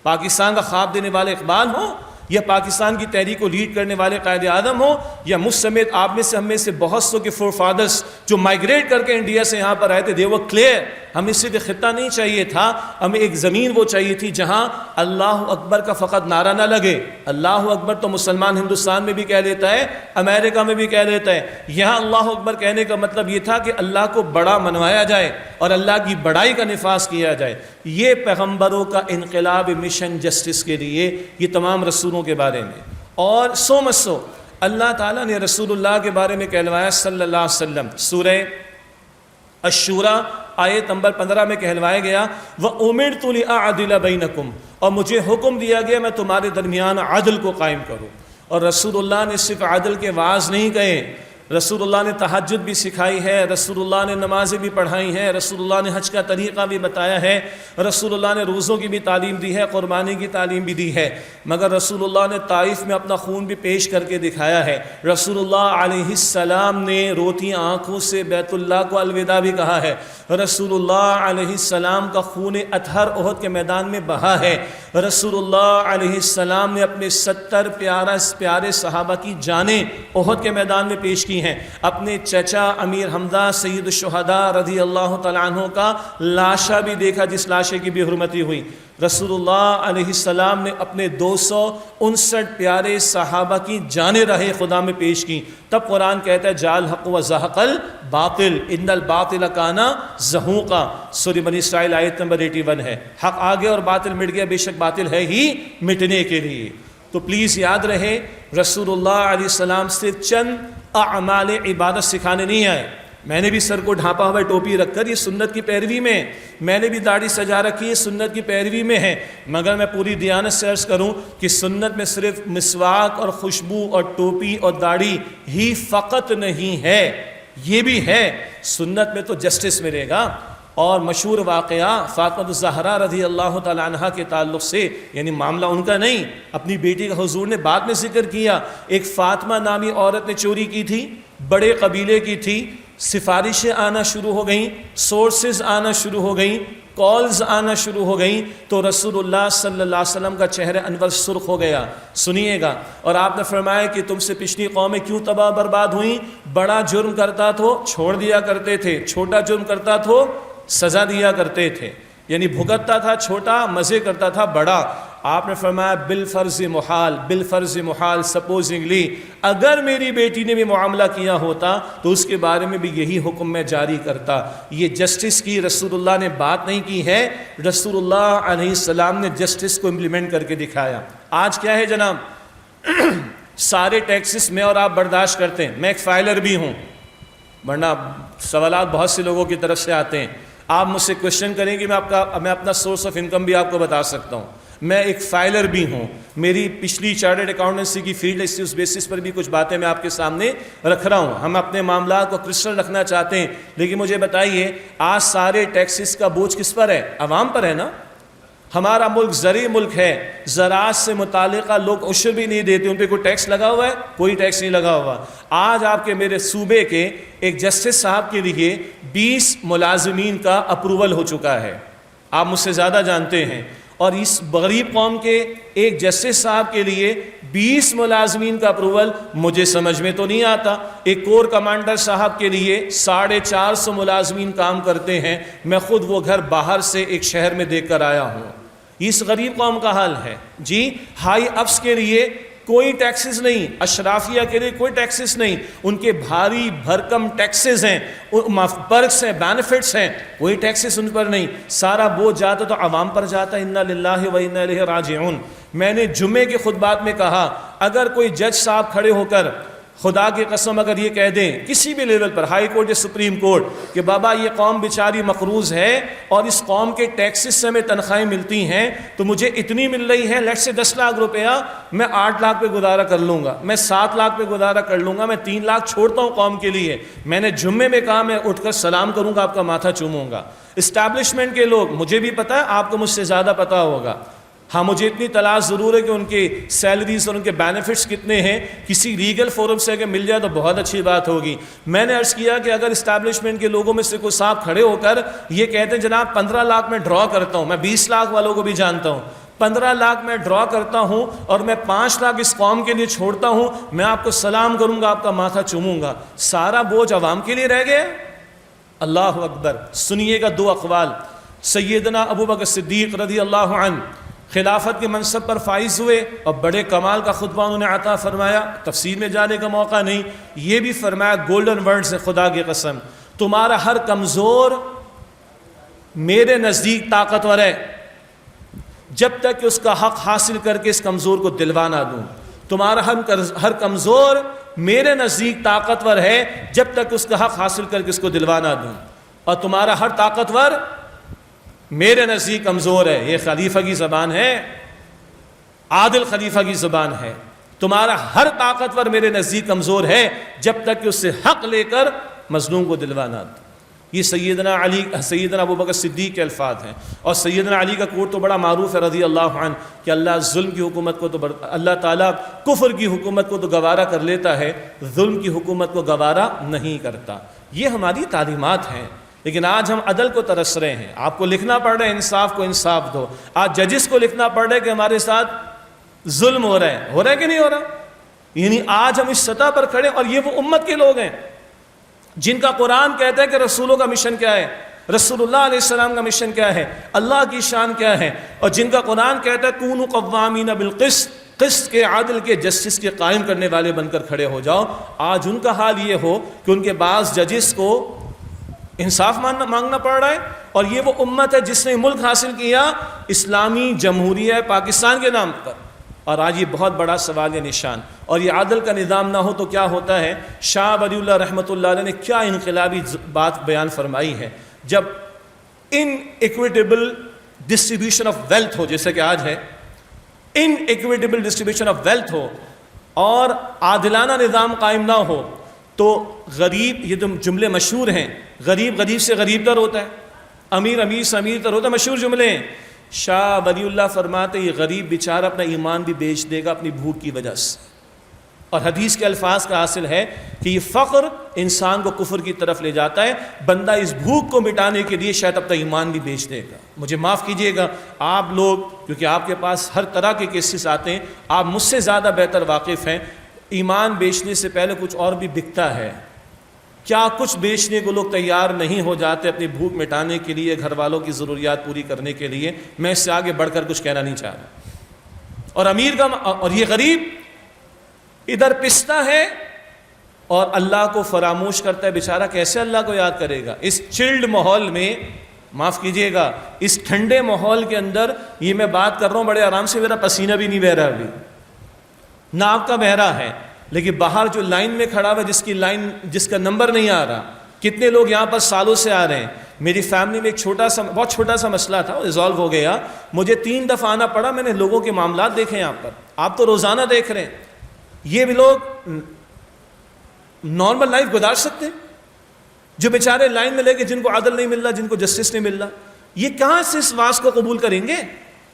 پاکستان کا خواب دینے والے اقبال ہوں، یا پاکستان کی تحریک کو لیڈ کرنے والے قائد اعظم ہوں، یا مجھ سمیت آپ میں سے ہم میں سے بہت سو کے فور فادرز جو مائگریٹ کر کے انڈیا سے یہاں پر آئے تھے، دے ور کلیئر۔ ہمیں صرف ایک خطہ نہیں چاہیے تھا، ہمیں ایک زمین وہ چاہیے تھی جہاں اللہ اکبر کا فقط نعرہ نہ لگے۔ اللہ اکبر تو مسلمان ہندوستان میں بھی کہہ لیتا ہے، امریکہ میں بھی کہہ لیتا ہے، یہاں اللہ اکبر کہنے کا مطلب یہ تھا کہ اللہ کو بڑا منوایا جائے اور اللہ کی بڑائی کا نفاذ کیا جائے۔ یہ پیغمبروں کا انقلاب مشن جسٹس کے لیے، یہ تمام رسولوں کے بارے میں۔ اور سو مسو اللہ تعالیٰ نے رسول اللہ کے بارے میں کہلوایا صلی اللہ علیہ وسلم، سورہ الشورى آیت نمبر 15 میں کہلوایا گیا، وَأُمِرْتُ لِأَعْدِلَ بَيْنَكُمْ، اور مجھے حکم دیا گیا میں تمہارے درمیان عدل کو قائم کروں۔ اور رسول اللہ نے صرف عدل کے واعظ نہیں کہے، رسول اللہ نے تہجد بھی سکھائی ہے، رسول اللہ نے نمازیں بھی پڑھائی ہیں، رسول اللہ نے حج کا طریقہ بھی بتایا ہے، رسول اللہ نے روزوں کی بھی تعلیم دی ہے، قربانی کی تعلیم بھی دی ہے، مگر رسول اللہ نے طائف میں اپنا خون بھی پیش کر کے دکھایا ہے۔ رسول اللہ علیہ السلام نے روتی آنکھوں سے بیت اللہ کو الوداع بھی کہا ہے۔ رسول اللہ علیہ السلام کا خون اطہر احد کے میدان میں بہا ہے۔ رسول اللہ علیہ السلام نے اپنے 70 پیارے صحابہ کی جانیں احد کے میدان میں پیش کی کی ہیں. اپنے چچا امیر حمزہ سید الشہداء رضی اللہ تعالیٰ عنہ کا لاشا بھی دیکھا جس لاشے کی بے حرمتی ہوئی. رسول اللہ علیہ السلام نے اپنے 259 پیارے صحابہ کی جانیں راہ خدا میں پیش کی. تب قرآن کہتا ہے جاء الحق وزہق الباطل ان الباطل کان زہوقا. سورہ بنی اسرائیل آیت نمبر 81 ہے. حق آ گیا اور باطل مٹ گیا، بے شک باطل ہے ہی مٹنے کے لیے. تو پلیز یاد رہے رسول اللہ علیہ السلام صرف چند اعمال عبادت سکھانے نہیں آئے. میں نے بھی سر کو ڈھانپا ہوا ٹوپی رکھ کر یہ سنت کی پیروی میں، میں نے بھی داڑھی سجا رکھی ہے سنت کی پیروی میں ہے. مگر میں پوری دیانت سے عرض کروں کہ سنت میں صرف مسواک اور خوشبو اور ٹوپی اور داڑھی ہی فقط نہیں ہے، یہ بھی ہے. سنت میں تو جسٹس ملے گا. اور مشہور واقعہ فاطمہ الزہرا رضی اللہ تعالیٰ عنہ کے تعلق سے، یعنی معاملہ ان کا نہیں، اپنی بیٹی کا حضور نے بعد میں ذکر کیا. ایک فاطمہ نامی عورت نے چوری کی تھی، بڑے قبیلے کی تھی. سفارشیں آنا شروع ہو گئیں، سورسز آنا شروع ہو گئیں، کالز آنا شروع ہو گئیں. تو رسول اللہ صلی اللہ علیہ وسلم کا چہرہ انور سرخ ہو گیا. سنیے گا. اور آپ نے فرمایا کہ تم سے پچھلی قومیں کیوں تباہ برباد ہوئیں؟ بڑا جرم کرتا تو چھوڑ دیا کرتے تھے، چھوٹا جرم کرتا تو سزا دیا کرتے تھے. یعنی بھگتتا تھا چھوٹا، مزے کرتا تھا بڑا. آپ نے فرمایا بالفرض محال، بالفرض محال، سپوزنگلی اگر میری بیٹی نے بھی معاملہ کیا ہوتا تو اس کے بارے میں بھی یہی حکم میں جاری کرتا. یہ جسٹس کی رسول اللہ نے بات نہیں کی ہے، رسول اللہ علیہ السلام نے جسٹس کو امپلیمنٹ کر کے دکھایا. آج کیا ہے جناب؟ سارے ٹیکسز میں اور آپ برداشت کرتے ہیں. میں ایک فائلر بھی ہوں، ورنہ سوالات بہت سے لوگوں کی طرف سے آتے ہیں. آپ مجھ سے کوشچن کریں کہ میں اپنا سورس آف انکم بھی آپ کو بتا سکتا ہوں. میں ایک فائلر بھی ہوں، میری پچھلی چارٹرڈ اکاؤنٹنسی کی فیلڈ ہے، اس بیسس پر بھی کچھ باتیں میں آپ کے سامنے رکھ رہا ہوں. ہم اپنے معاملات کو کرسٹل رکھنا چاہتے ہیں. لیکن مجھے بتائیے آج سارے ٹیکسز کا بوجھ کس پر ہے؟ عوام پر ہے نا. ہمارا ملک زرعی ملک ہے، زراعت سے متعلقہ لوگ عشر بھی نہیں دیتے. ان پہ کوئی ٹیکس لگا ہوا ہے؟ کوئی ٹیکس نہیں لگا ہوا. آج آپ کے میرے صوبے کے ایک جسٹس صاحب کے لیے 20 ملازمین کا اپروول ہو چکا ہے. آپ مجھ سے زیادہ جانتے ہیں. اور اس غریب قوم کے ایک جسٹس صاحب کے لیے 20 ملازمین کا اپروول مجھے سمجھ میں تو نہیں آتا. ایک کور کمانڈر صاحب کے لیے 450 ملازمین کام کرتے ہیں. میں خود وہ گھر باہر سے ایک شہر میں دیکھ کر آیا ہوں. اس غریب قوم کا حال ہے جی. ہائی اپس کے لیے کوئی ٹیکسز نہیں، اشرافیہ کے لیے کوئی ٹیکسز نہیں. ان کے بھاری بھرکم ٹیکسز ہیں، پرکس ہیں، بینیفٹس ہیں، کوئی ٹیکسز ان پر نہیں. سارا بوجھ جاتا تو عوام پر جاتا. انا للہ و انا الیہ راجعون. میں نے جمعے کے خطبات میں کہا اگر کوئی جج صاحب کھڑے ہو کر خدا کی قسم اگر یہ کہہ دیں کسی بھی لیول پر، ہائی کورٹ یا سپریم کورٹ، کہ بابا یہ قوم بیچاری مقروض ہے اور اس قوم کے ٹیکسز سے ہمیں تنخواہیں ملتی ہیں تو مجھے اتنی مل رہی ہے، لیٹ سے 10 لاکھ روپیہ، میں 8 لاکھ پہ گزارا کر لوں گا، میں 7 لاکھ پہ گزارا کر لوں گا، میں 3 لاکھ چھوڑتا ہوں قوم کے لیے. میں نے جمعے میں کہا میں اٹھ کر سلام کروں گا، آپ کا ماتھا چوموں گا. اسٹیبلشمنٹ کے لوگ، مجھے بھی پتہ ہے، آپ کو مجھ سے زیادہ پتہ ہوگا. ہاں مجھے اتنی تلاش ضرور ہے کہ ان کے سیلریز اور ان کے بینیفٹس کتنے ہیں. کسی لیگل فورم سے اگر مل جائے تو بہت اچھی بات ہوگی. میں نے عرض کیا کہ اگر اسٹیبلشمنٹ کے لوگوں میں سے کوئی صاحب کھڑے ہو کر یہ کہتے ہیں جناب 15 لاکھ میں ڈرا کرتا ہوں، میں 20 لاکھ والوں کو بھی جانتا ہوں، 15 لاکھ میں ڈرا کرتا ہوں اور میں 5 لاکھ اس قوم کے لیے چھوڑتا ہوں، میں آپ کو سلام کروں گا، آپ کا ماتھا چوموں گا. سارا بوجھ عوام کے لیے رہ گیا. اللہ اکبر. سنیے گا 2 اقوال. سیدنا ابو بکر صدیق رضی اللہ عنہ خلافت کے منصب پر فائز ہوئے اور بڑے کمال کا خطبہ انہوں نے عطا فرمایا. تفسیر میں جانے کا موقع نہیں. یہ بھی فرمایا گولڈن ورڈز ہے، خدا کی قسم تمہارا ہر کمزور میرے نزدیک طاقتور ہے جب تک کہ اس کا حق حاصل کر کے اس کمزور کو دلوا نہ دوں. تمہارا ہر کمزور میرے نزدیک طاقتور ہے جب تک اس کا حق حاصل کر کے اس کو دلوا نہ دوں، اور تمہارا ہر طاقتور میرے نزدیک کمزور ہے. یہ خلیفہ کی زبان ہے، عادل خلیفہ کی زبان ہے. تمہارا ہر طاقتور میرے نزدیک کمزور ہے جب تک کہ اس سے حق لے کر مظلوم کو دلوانا دو. یہ سیدنا ابو بکر صدیق کے الفاظ ہیں. اور سیدنا علی کا کوٹ تو بڑا معروف ہے رضی اللہ عنہ کہ اللہ ظلم کی حکومت کو تو اللہ تعالیٰ کفر کی حکومت کو تو گوارا کر لیتا ہے، ظلم کی حکومت کو گوارا نہیں کرتا. یہ ہماری تعلیمات ہیں. لیکن آج ہم عدل کو ترس رہے ہیں. آپ کو لکھنا پڑ رہا ہے انصاف کو انصاف دو. آج ججز کو لکھنا پڑ رہا ہے کہ ہمارے ساتھ ظلم ہو رہا ہے کہ نہیں ہو رہا؟ یعنی آج ہم اس سطح پر کھڑے، اور یہ وہ امت کے لوگ ہیں جن کا قرآن کہتا ہے کہ رسولوں کا مشن کیا ہے، رسول اللہ علیہ السلام کا مشن کیا ہے، اللہ کی شان کیا ہے، اور جن کا قرآن کہتا ہے کونوا قوامین بالقسط، قسط کے، عدل کے، جسٹس کے قائم کرنے والے بن کر کھڑے ہو جاؤ۔ آج ان کا حال یہ ہو کہ ان کے بعض ججز کو انصاف مانگنا پڑ رہا ہے، اور یہ وہ امت ہے جس نے ملک حاصل کیا اسلامی جمہوریہ پاکستان کے نام پر، اور آج یہ بہت بڑا سوال نشان، اور یہ عدل کا نظام نہ ہو تو کیا ہوتا ہے۔ شاہ ولی اللہ رحمۃ اللہ علیہ نے کیا انقلابی بات بیان فرمائی ہے، جب ان ایکویٹیبل ڈسٹریبیوشن آف ویلتھ ہو، جیسے کہ آج ہے، ان ایکویٹیبل ڈسٹریبیوشن آف ویلتھ ہو اور عادلانہ نظام قائم نہ ہو، تو غریب، یہ جملے مشہور ہیں، غریب غریب سے غریب تر ہوتا ہے، امیر امیر سے امیر تر ہوتا ہے، مشہور جملے ہیں۔ شاہ ولی اللہ فرماتے یہ غریب بیچارہ اپنا ایمان بھی بیچ دے گا اپنی بھوک کی وجہ سے، اور حدیث کے الفاظ کا حاصل ہے کہ یہ فقر انسان کو کفر کی طرف لے جاتا ہے، بندہ اس بھوک کو مٹانے کے لیے شاید اپنا ایمان بھی بیچ دے گا۔ مجھے معاف کیجئے گا آپ لوگ، کیونکہ آپ کے پاس ہر طرح کے کیسز آتے ہیں، آپ مجھ سے زیادہ بہتر واقف ہیں، ایمان بیچنے سے پہلے کچھ اور بھی بکتا ہے، کیا کچھ بیچنے کو لوگ تیار نہیں ہو جاتے اپنی بھوک مٹانے کے لیے، گھر والوں کی ضروریات پوری کرنے کے لیے۔ میں اس سے آگے بڑھ کر کچھ کہنا نہیں چاہ رہا۔ اور امیر کا، اور یہ غریب ادھر پستا ہے اور اللہ کو فراموش کرتا ہے، بیچارہ کیسے اللہ کو یاد کرے گا اس چلڈ ماحول میں، معاف کیجئے گا اس ٹھنڈے ماحول کے اندر۔ یہ میں بات کر رہا ہوں بڑے آرام سے، میرا پسینہ بھی نہیں بہ رہا ابھی، ناک کا بہ رہا ہے، لیکن باہر جو لائن میں کھڑا ہوا جس کا نمبر نہیں آ رہا، کتنے لوگ یہاں پر سالوں سے آ رہے ہیں۔ میری فیملی میں ایک بہت چھوٹا سا مسئلہ تھا، وہ ریزالو ہو گیا، مجھے 3 دفعہ آنا پڑا، میں نے لوگوں کے معاملات دیکھے یہاں پر، آپ تو روزانہ دیکھ رہے ہیں، یہ بھی لوگ نارمل لائف گزار سکتے ہیں جو بیچارے لائن میں لے کے، جن کو عدل نہیں مل رہا، جن کو جسٹس نہیں مل رہا، یہ کہاں سے اس واس کو قبول کریں گے؟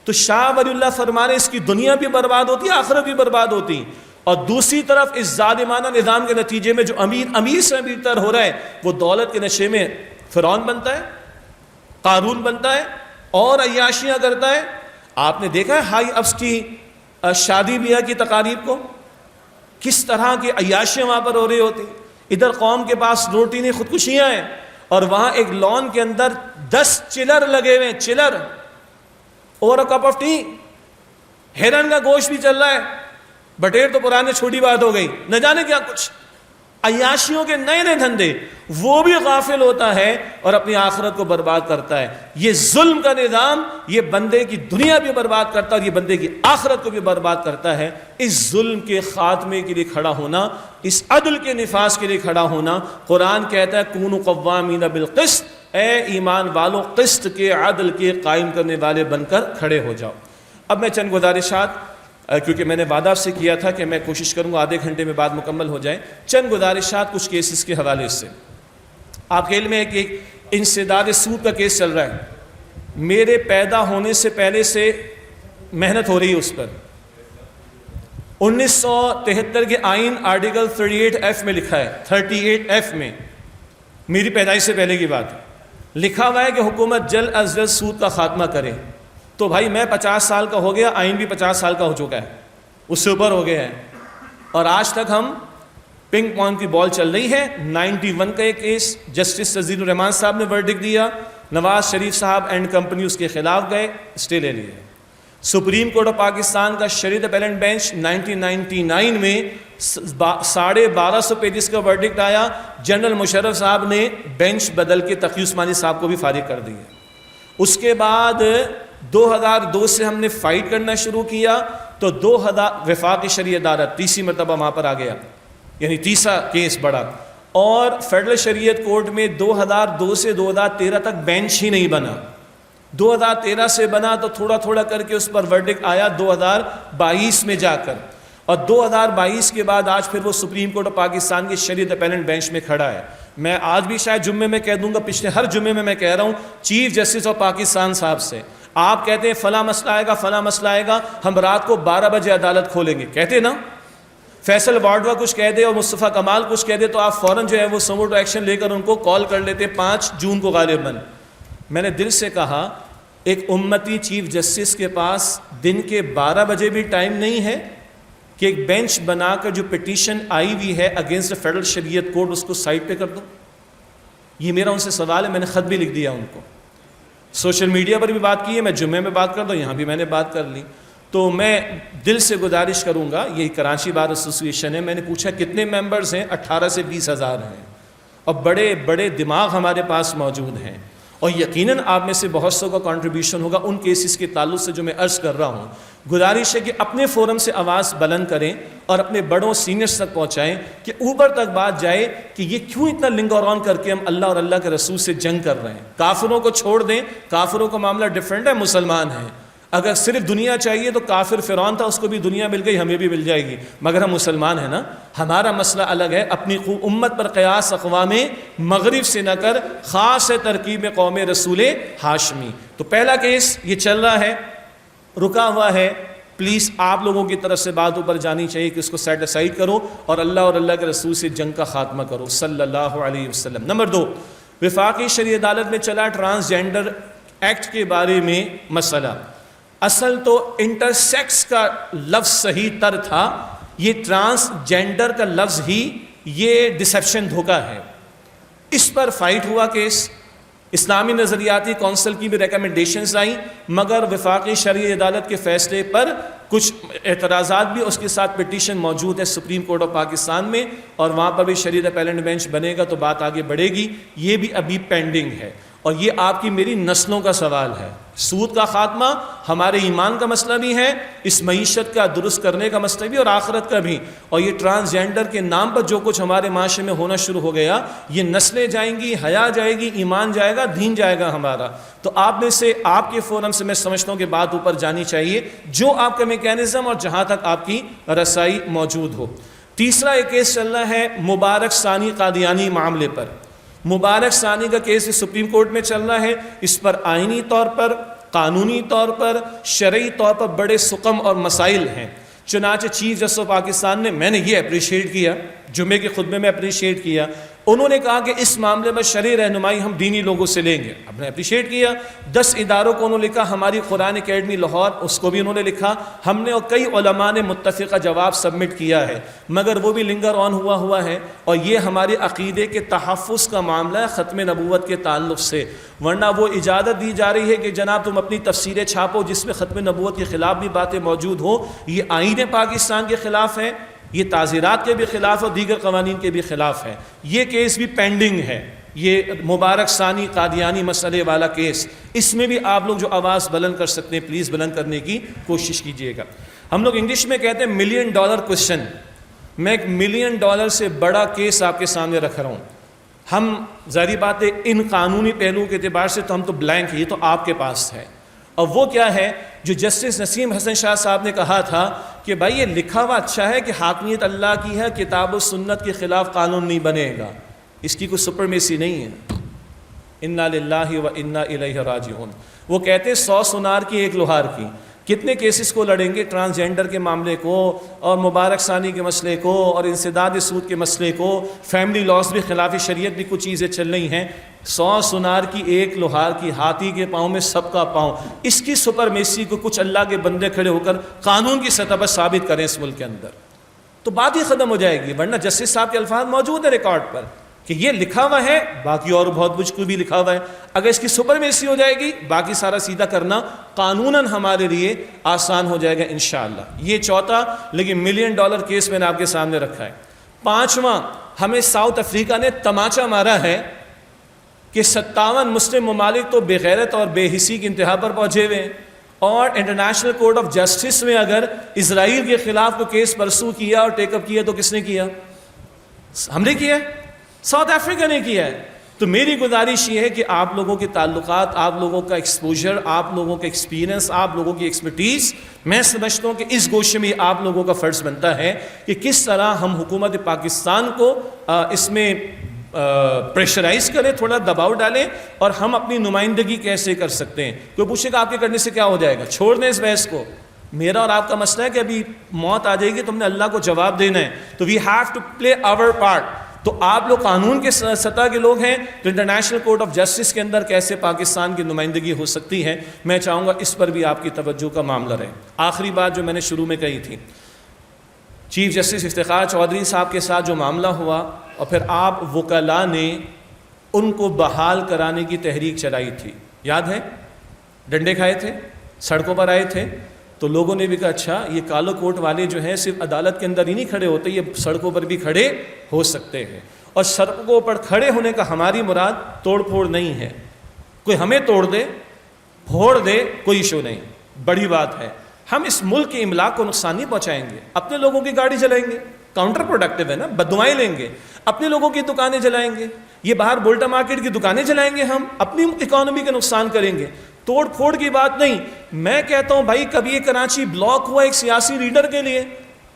تو شاہ ولی اللہ فرما رہے اس کی دنیا بھی برباد ہوتی ہے، آخرت بھی برباد ہوتی، اور دوسری طرف اس ظالمانہ نظام کے نتیجے میں جو امیر سے امیر تر ہو رہا ہے، وہ دولت کے نشے میں فرعون بنتا ہے، قارون بنتا ہے، اور عیاشیاں کرتا ہے۔ آپ نے دیکھا ہے ہائی افس کی شادی بیاہ کی تقاریب کو، کس طرح کی عیاشیاں وہاں پر ہو رہی ہوتی، ادھر قوم کے پاس روٹی نہیں، خودکشیاں ہیں، اور وہاں ایک لان کے اندر 10 چلر لگے ہوئے ہیں، چلر اور کپ آف ٹی، ہرن کا گوشت بھی چل رہا ہے، بٹیر تو پرانے چھوٹی بات ہو گئی، نہ جانے کیا کچھ عیاشیوں کے نئے نئے دھندے، وہ بھی غافل ہوتا ہے اور اپنی آخرت کو برباد کرتا ہے۔ یہ ظلم کا نظام، یہ بندے کی دنیا بھی برباد کرتا ہے اور یہ بندے کی آخرت کو بھی برباد کرتا ہے۔ اس ظلم کے خاتمے کے لیے کھڑا ہونا، اس عدل کے نفاذ کے لیے کھڑا ہونا، قرآن کہتا ہے کونوا قوامین بالقسط، اے ایمان والو قسط کے، عدل کے قائم کرنے والے بن کر کھڑے ہو جاؤ۔ اب میں چند گزارشات، کیونکہ میں نے وعدہ سے کیا تھا کہ میں کوشش کروں گا آدھے گھنٹے میں بات مکمل ہو جائے، چند گزارشات کچھ کیسز کے حوالے سے۔ آپ کے علم میں ایک انسداد سود کا کیس چل رہا ہے، میرے پیدا ہونے سے پہلے سے محنت ہو رہی ہے اس پر۔ 1973 کے آئین آرٹیکل 38F میں لکھا ہے، 38F میں، میری پیدائش سے پہلے کی بات ہے، لکھا ہوا ہے کہ حکومت جلد از جلد سود کا خاتمہ کرے۔ تو بھائی میں 50 سال کا ہو گیا، آئین بھی 50 سال کا ہو چکا ہے، اس سے اوپر ہو گیا ہے، اور آج تک ہم پنگ پونگ کی بال چل رہی ہے۔ 91 کا ایک کیس جسٹس تزید الرحمان صاحب نے ورڈکٹ دیا، نواز شریف صاحب اینڈ کمپنی اس کے خلاف گئے، اسٹے لے لیے۔ سپریم کورٹ آف پاکستان کا شرعیت اپیلنٹ بینچ 1999 میں 1250 پیجز کا ورڈکٹ آیا، جنرل مشرف صاحب نے بینچ بدل کے تقی عثمانی صاحب کو بھی فارغ کر دیا۔ اس کے بعد 2002 سے ہم نے فائٹ کرنا شروع کیا، تو 2000 وفاقی شرعی عدالت تیسری مرتبہ وہاں پر آ گیا، یعنی تیسرا کیس بڑا، اور فیڈرل شریعت کورٹ میں 2002 سے 2013 تک بینچ ہی نہیں بنا۔ 2013 سے بنا تو تھوڑا تھوڑا کر کے اس پر ورڈکٹ آیا 2022 میں جا کر، اور 2022 کے بعد آج پھر وہ سپریم کورٹ آف پاکستان کے شریعت اپیلنٹ بینچ میں کھڑا ہے۔ میں آج بھی شاید جمعے میں کہہ دوں گا، پچھلے ہر جمعے میں کہہ رہا ہوں چیف جسٹس آف پاکستان صاحب سے، آپ کہتے ہیں فلاں مسئلہ آئے گا فلاں مسئلہ آئے گا، ہم رات کو 12 بجے عدالت کھولیں گے، کہتے نا، فیصل واڈوا کچھ کہہ دے اور مصطفیٰ کمال کچھ کہہ دے تو آپ فوراً جو ہے وہ سموٹو ایکشن لے کر ان کو کال کر لیتے 5 جون کو غالباً۔ میں نے دل سے کہا ایک امتی چیف جسٹس کے پاس دن کے 12 بجے بھی ٹائم نہیں ہے، کہ ایک بینچ بنا کر جو پٹیشن آئی ہوئی ہے اگینسٹ فیڈرل شریعت کوڈ اس کو سائڈ پہ کر دو؟ یہ میرا ان سے سوال ہے، میں نے خط بھی لکھ دیا ان کو، سوشل میڈیا پر بھی بات کی ہے، میں جمعے میں بات کر دوں، یہاں بھی میں نے بات کر لی. تو میں دل سے گزارش کروں گا، یہ کراچی بار ایسوسیشن ہے، میں نے پوچھا کتنے ممبرز ہیں؟ 18 سے 20 ہزار ہیں، اور بڑے بڑے دماغ ہمارے پاس موجود ہیں، اور یقیناً آپ میں سے بہت سو کا کنٹریبیوشن ہوگا ان کیسز کے تعلق سے جو میں عرض کر رہا ہوں. گزارش ہے کہ اپنے فورم سے آواز بلند کریں اور اپنے بڑوں سینئرز تک پہنچائیں کہ اوپر تک بات جائے کہ یہ کیوں اتنا لنگر آن کر کے ہم اللہ اور اللہ کے رسول سے جنگ کر رہے ہیں. کافروں کو چھوڑ دیں، کافروں کا معاملہ ڈیفرنٹ ہے، مسلمان ہیں. اگر صرف دنیا چاہیے تو کافر فرعون تھا، اس کو بھی دنیا مل گئی، ہمیں بھی مل جائے گی، مگر ہم مسلمان ہیں نا. ہمارا مسئلہ الگ ہے. اپنی امت پر قیاس اقوام مغرب سے نہ کر، خاص ہے ترکیب قوم رسول ہاشمی. تو پہلا کیس یہ چل رہا ہے، رکا ہوا ہے. پلیز آپ لوگوں کی طرف سے بات اوپر جانی چاہیے کہ اس کو سیٹ اسائڈ کرو اور اللہ اور اللہ کے رسول سے جنگ کا خاتمہ کرو صلی اللہ علیہ وسلم. نمبر 2، وفاقی شرعی عدالت میں چلا ٹرانسجینڈر ایکٹ کے بارے میں مسئلہ. اصل تو انٹرسیکس کا لفظ صحیح تر تھا، یہ ٹرانسجینڈر کا لفظ ہی یہ ڈسیپشن دھوکہ ہے. اس پر فائٹ ہوا کیس، اسلامی نظریاتی کونسل کی بھی ریکمنڈیشنز آئیں، مگر وفاقی شرعی عدالت کے فیصلے پر کچھ اعتراضات بھی، اس کے ساتھ پٹیشن موجود ہے سپریم کورٹ آف پاکستان میں، اور وہاں پر بھی شرعی اپیلنٹ بینچ بنے گا تو بات آگے بڑھے گی. یہ بھی ابھی پینڈنگ ہے، اور یہ آپ کی میری نسلوں کا سوال ہے. سود کا خاتمہ ہمارے ایمان کا مسئلہ بھی ہے، اس معیشت کا درست کرنے کا مسئلہ بھی، اور آخرت کا بھی. اور یہ ٹرانسجینڈر کے نام پر جو کچھ ہمارے معاشرے میں ہونا شروع ہو گیا، یہ نسلیں جائیں گی، حیا جائے گی، ایمان جائے گا، دین جائے گا ہمارا. تو آپ میں سے، آپ کے فورم سے میں سمجھتا ہوں کہ بات اوپر جانی چاہیے، جو آپ کا میکینزم اور جہاں تک آپ کی رسائی موجود ہو. تیسرا ایک کیس چل رہا ہے مبارک ثانی قادیانی معاملے پر. مبارک ثانی کا کیس سپریم کورٹ میں چل رہا ہے. اس پر آئینی طور پر، قانونی طور پر، شرعی طور پر بڑے سقم اور مسائل ہیں. چنانچہ چیف جسٹس آف پاکستان نے، میں نے یہ اپریشیٹ کیا، جمعے کے خطبے میں اپریشیٹ کیا، انہوں نے کہا کہ اس معاملے میں شرعی رہنمائی ہم دینی لوگوں سے لیں گے. ہم نے اپریشیٹ کیا. 10 اداروں کو انہوں نے لکھا، ہماری قرآن اکیڈمی لاہور، اس کو بھی انہوں نے لکھا، ہم نے، اور کئی علماء نے متفقہ جواب سبمٹ کیا ہے، مگر وہ بھی لنگر آن ہوا ہے. اور یہ ہمارے عقیدے کے تحفظ کا معاملہ ہے ختم نبوت کے تعلق سے. ورنہ وہ اجازت دی جا رہی ہے کہ جناب تم اپنی تفسیریں چھاپو جس میں ختم نبوت کے خلاف بھی باتیں موجود ہوں. یہ آئین پاکستان کے خلاف ہے، یہ تعزیرات کے بھی خلاف اور دیگر قوانین کے بھی خلاف ہے. یہ کیس بھی پینڈنگ ہے، یہ مبارک ثانی قادیانی مسئلے والا کیس. اس میں بھی آپ لوگ جو آواز بلند کر سکتے ہیں پلیز بلند کرنے کی کوشش کیجئے گا. ہم لوگ انگلش میں کہتے ہیں $1 ملین کوشچن. میں $1 ملین سے بڑا کیس آپ کے سامنے رکھ رہا ہوں. ہم ظاہری بات ہے ان قانونی پہلوؤں کے اعتبار سے تو ہم تو بلینک ہیں، یہ تو آپ کے پاس ہے. اور وہ کیا ہے جو جسٹس نسیم حسن شاہ صاحب نے کہا تھا کہ بھائی یہ لکھا ہوا اچھا ہے کہ حاکمیت اللہ کی ہے، کتاب و سنت کے خلاف قانون نہیں بنے گا، اس کی کوئی سپرمیسی نہیں ہے. انا للہ و انا الیہ راجعون. وہ کہتے 100 سنار کی 1 لوہار کی. کتنے کیسز کو لڑیں گے؟ ٹرانسجینڈر کے معاملے کو، اور مبارک ثانی کے مسئلے کو، اور انسداد سود کے مسئلے کو، فیملی لاس بھی، خلاف شریعت بھی کچھ چیزیں چل رہی ہیں. 100 سنار کی 1 لوہار کی، ہاتھی کے پاؤں میں سب کا پاؤں. اس کی سپرمیسی کو کچھ اللہ کے بندے کھڑے ہو کر قانون کی سطح پر ثابت کریں اس ملک کے اندر تو بات ہی ختم ہو جائے گی. ورنہ جسٹس صاحب کے الفاظ موجود ہیں ریکارڈ پر کہ یہ لکھا ہوا ہے، باقی اور بہت کچھ کو بھی لکھا ہوا ہے. اگر اس کی سپرمیسی ہو جائے گی، باقی سارا سیدھا کرنا قانوناً ہمارے لیے آسان ہو جائے گا انشاءاللہ. یہ چوتھا، لیکن $1 ملین کیس میں نے آپ کے سامنے رکھا ہے. 5واں، ہمیں ساؤتھ افریقہ نے تماچا مارا ہے کہ 57 مسلم ممالک تو بغیرت اور بے حسی کی انتہا پر پہنچے ہوئے ہیں، اور انٹرنیشنل کورٹ آف جسٹس میں اگر اسرائیل کے خلاف کو کیس پرسو کیا اور ٹیک اپ کیا تو کس نے کیا؟ ہم نے کیا، ساؤتھ افریقہ نے کیا ہے. تو میری گزارش یہ ہے کہ آپ لوگوں کے تعلقات، آپ لوگوں کا ایکسپوجر، آپ لوگوں کا ایکسپیرینس، آپ لوگوں کی ایکسپرٹیز، میں سمجھتا ہوں کہ اس گوشے میں آپ لوگوں کا فرض بنتا ہے کہ کس طرح ہم حکومت پاکستان کو اس میں پریشرائز کریں، تھوڑا دباؤ ڈالیں، اور ہم اپنی نمائندگی کیسے کر سکتے ہیں. کوئی پوچھے گا آپ کے کرنے سے کیا ہو جائے گا؟ چھوڑ دیں اس بحث کو. میرا اور آپ کا مسئلہ ہے کہ ابھی موت آ جائے گی، تم نے اللہ کو جواب دینا ہے. تو we have to play our part. تو آپ لوگ قانون کے سطح کے لوگ ہیں، تو انٹرنیشنل کورٹ آف جسٹس کے اندر کیسے پاکستان کی نمائندگی ہو سکتی ہے، میں چاہوں گا اس پر بھی آپ کی توجہ کا معاملہ رہے. آخری بات جو میں نے شروع میں کہی تھی، چیف جسٹس افتخار چودھری صاحب کے ساتھ جو معاملہ ہوا اور پھر آپ وکلاء نے ان کو بحال کرانے کی تحریک چلائی تھی، یاد ہے؟ ڈنڈے کھائے تھے، سڑکوں پر آئے تھے، تو لوگوں نے بھی کہا اچھا یہ کالو کوٹ والے جو ہیں صرف عدالت کے اندر ہی نہیں کھڑے ہوتے، یہ سڑکوں پر بھی کھڑے ہو سکتے ہیں۔ اور سڑکوں پر کھڑے ہونے کا ہماری مراد توڑ پھوڑ نہیں ہے، کوئی ہمیں توڑ دے پھوڑ دے کوئی ایشو نہیں، بڑی بات ہے ہم اس ملک کے املاک کو نقصان نہیں پہنچائیں گے، اپنے لوگوں کی گاڑی چلائیں گے، کاؤنٹر پروڈکٹیو ہے نا، بددعائیں لیں گے، اپنے لوگوں کی دکانیں جلائیں گے، یہ باہر بولٹا مارکیٹ کی دکانیں جلائیں گے، ہم اپنی اکانومی کا نقصان کریں گے، توڑ پھوڑ کی بات نہیں۔ میں کہتا ہوں بھائی کبھی یہ کراچی بلاک ہوا ایک سیاسی لیڈر کے لیے،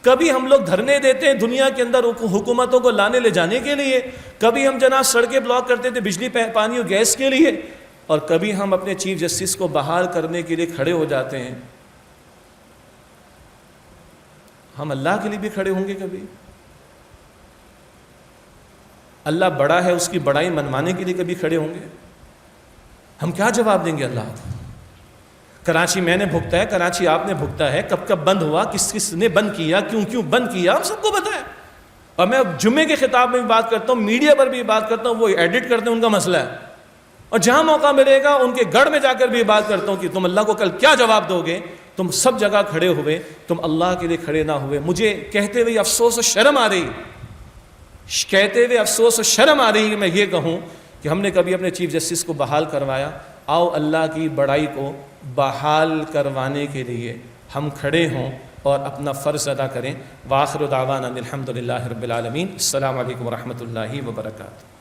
کبھی ہم لوگ دھرنے دیتے ہیں دنیا کے اندر حکومتوں کو لانے لے جانے کے لیے، کبھی ہم جناب سڑکیں بلاک کرتے تھے بجلی پانی اور گیس کے لیے، اور کبھی ہم اپنے چیف جسٹس کو بحال کرنے کے لیے کھڑے ہو جاتے ہیں۔ ہم اللہ کے لیے بھی کھڑے ہوں گے کبھی؟ اللہ بڑا ہے، اس کی بڑائی منوانے کے لیے کبھی کھڑے ہوں گے؟ ہم کیا جواب دیں گے اللہ کو؟ کراچی میں نے بھگتا ہے، کراچی آپ نے بھگتا ہے، کب کب بند ہوا، کس کس نے بند کیا، کیوں بند کیا، ہم سب کو پتہ ہے۔ اور میں جمعے کے خطاب میں بھی بات کرتا ہوں، میڈیا پر بھی بات کرتا ہوں، وہ ایڈٹ کرتے ہیں، ان کا مسئلہ ہے، اور جہاں موقع ملے گا ان کے گڑھ میں جا کر بھی بات کرتا ہوں کہ تم اللہ کو کل کیا جواب دو گے، تم سب جگہ کھڑے ہوئے، تم اللہ کے لیے کھڑے نہ ہوئے۔ مجھے کہتے ہوئے افسوس و شرم آ رہی کہ میں یہ کہوں کہ ہم نے کبھی اپنے چیف جسٹس کو بحال کروایا؟ آؤ اللہ کی بڑائی کو بحال کروانے کے لیے ہم کھڑے ہوں اور اپنا فرض ادا کریں۔ وآخر دعوانا الحمدللہ رب العالمین۔ السلام علیکم ورحمۃ اللہ وبرکاتہ۔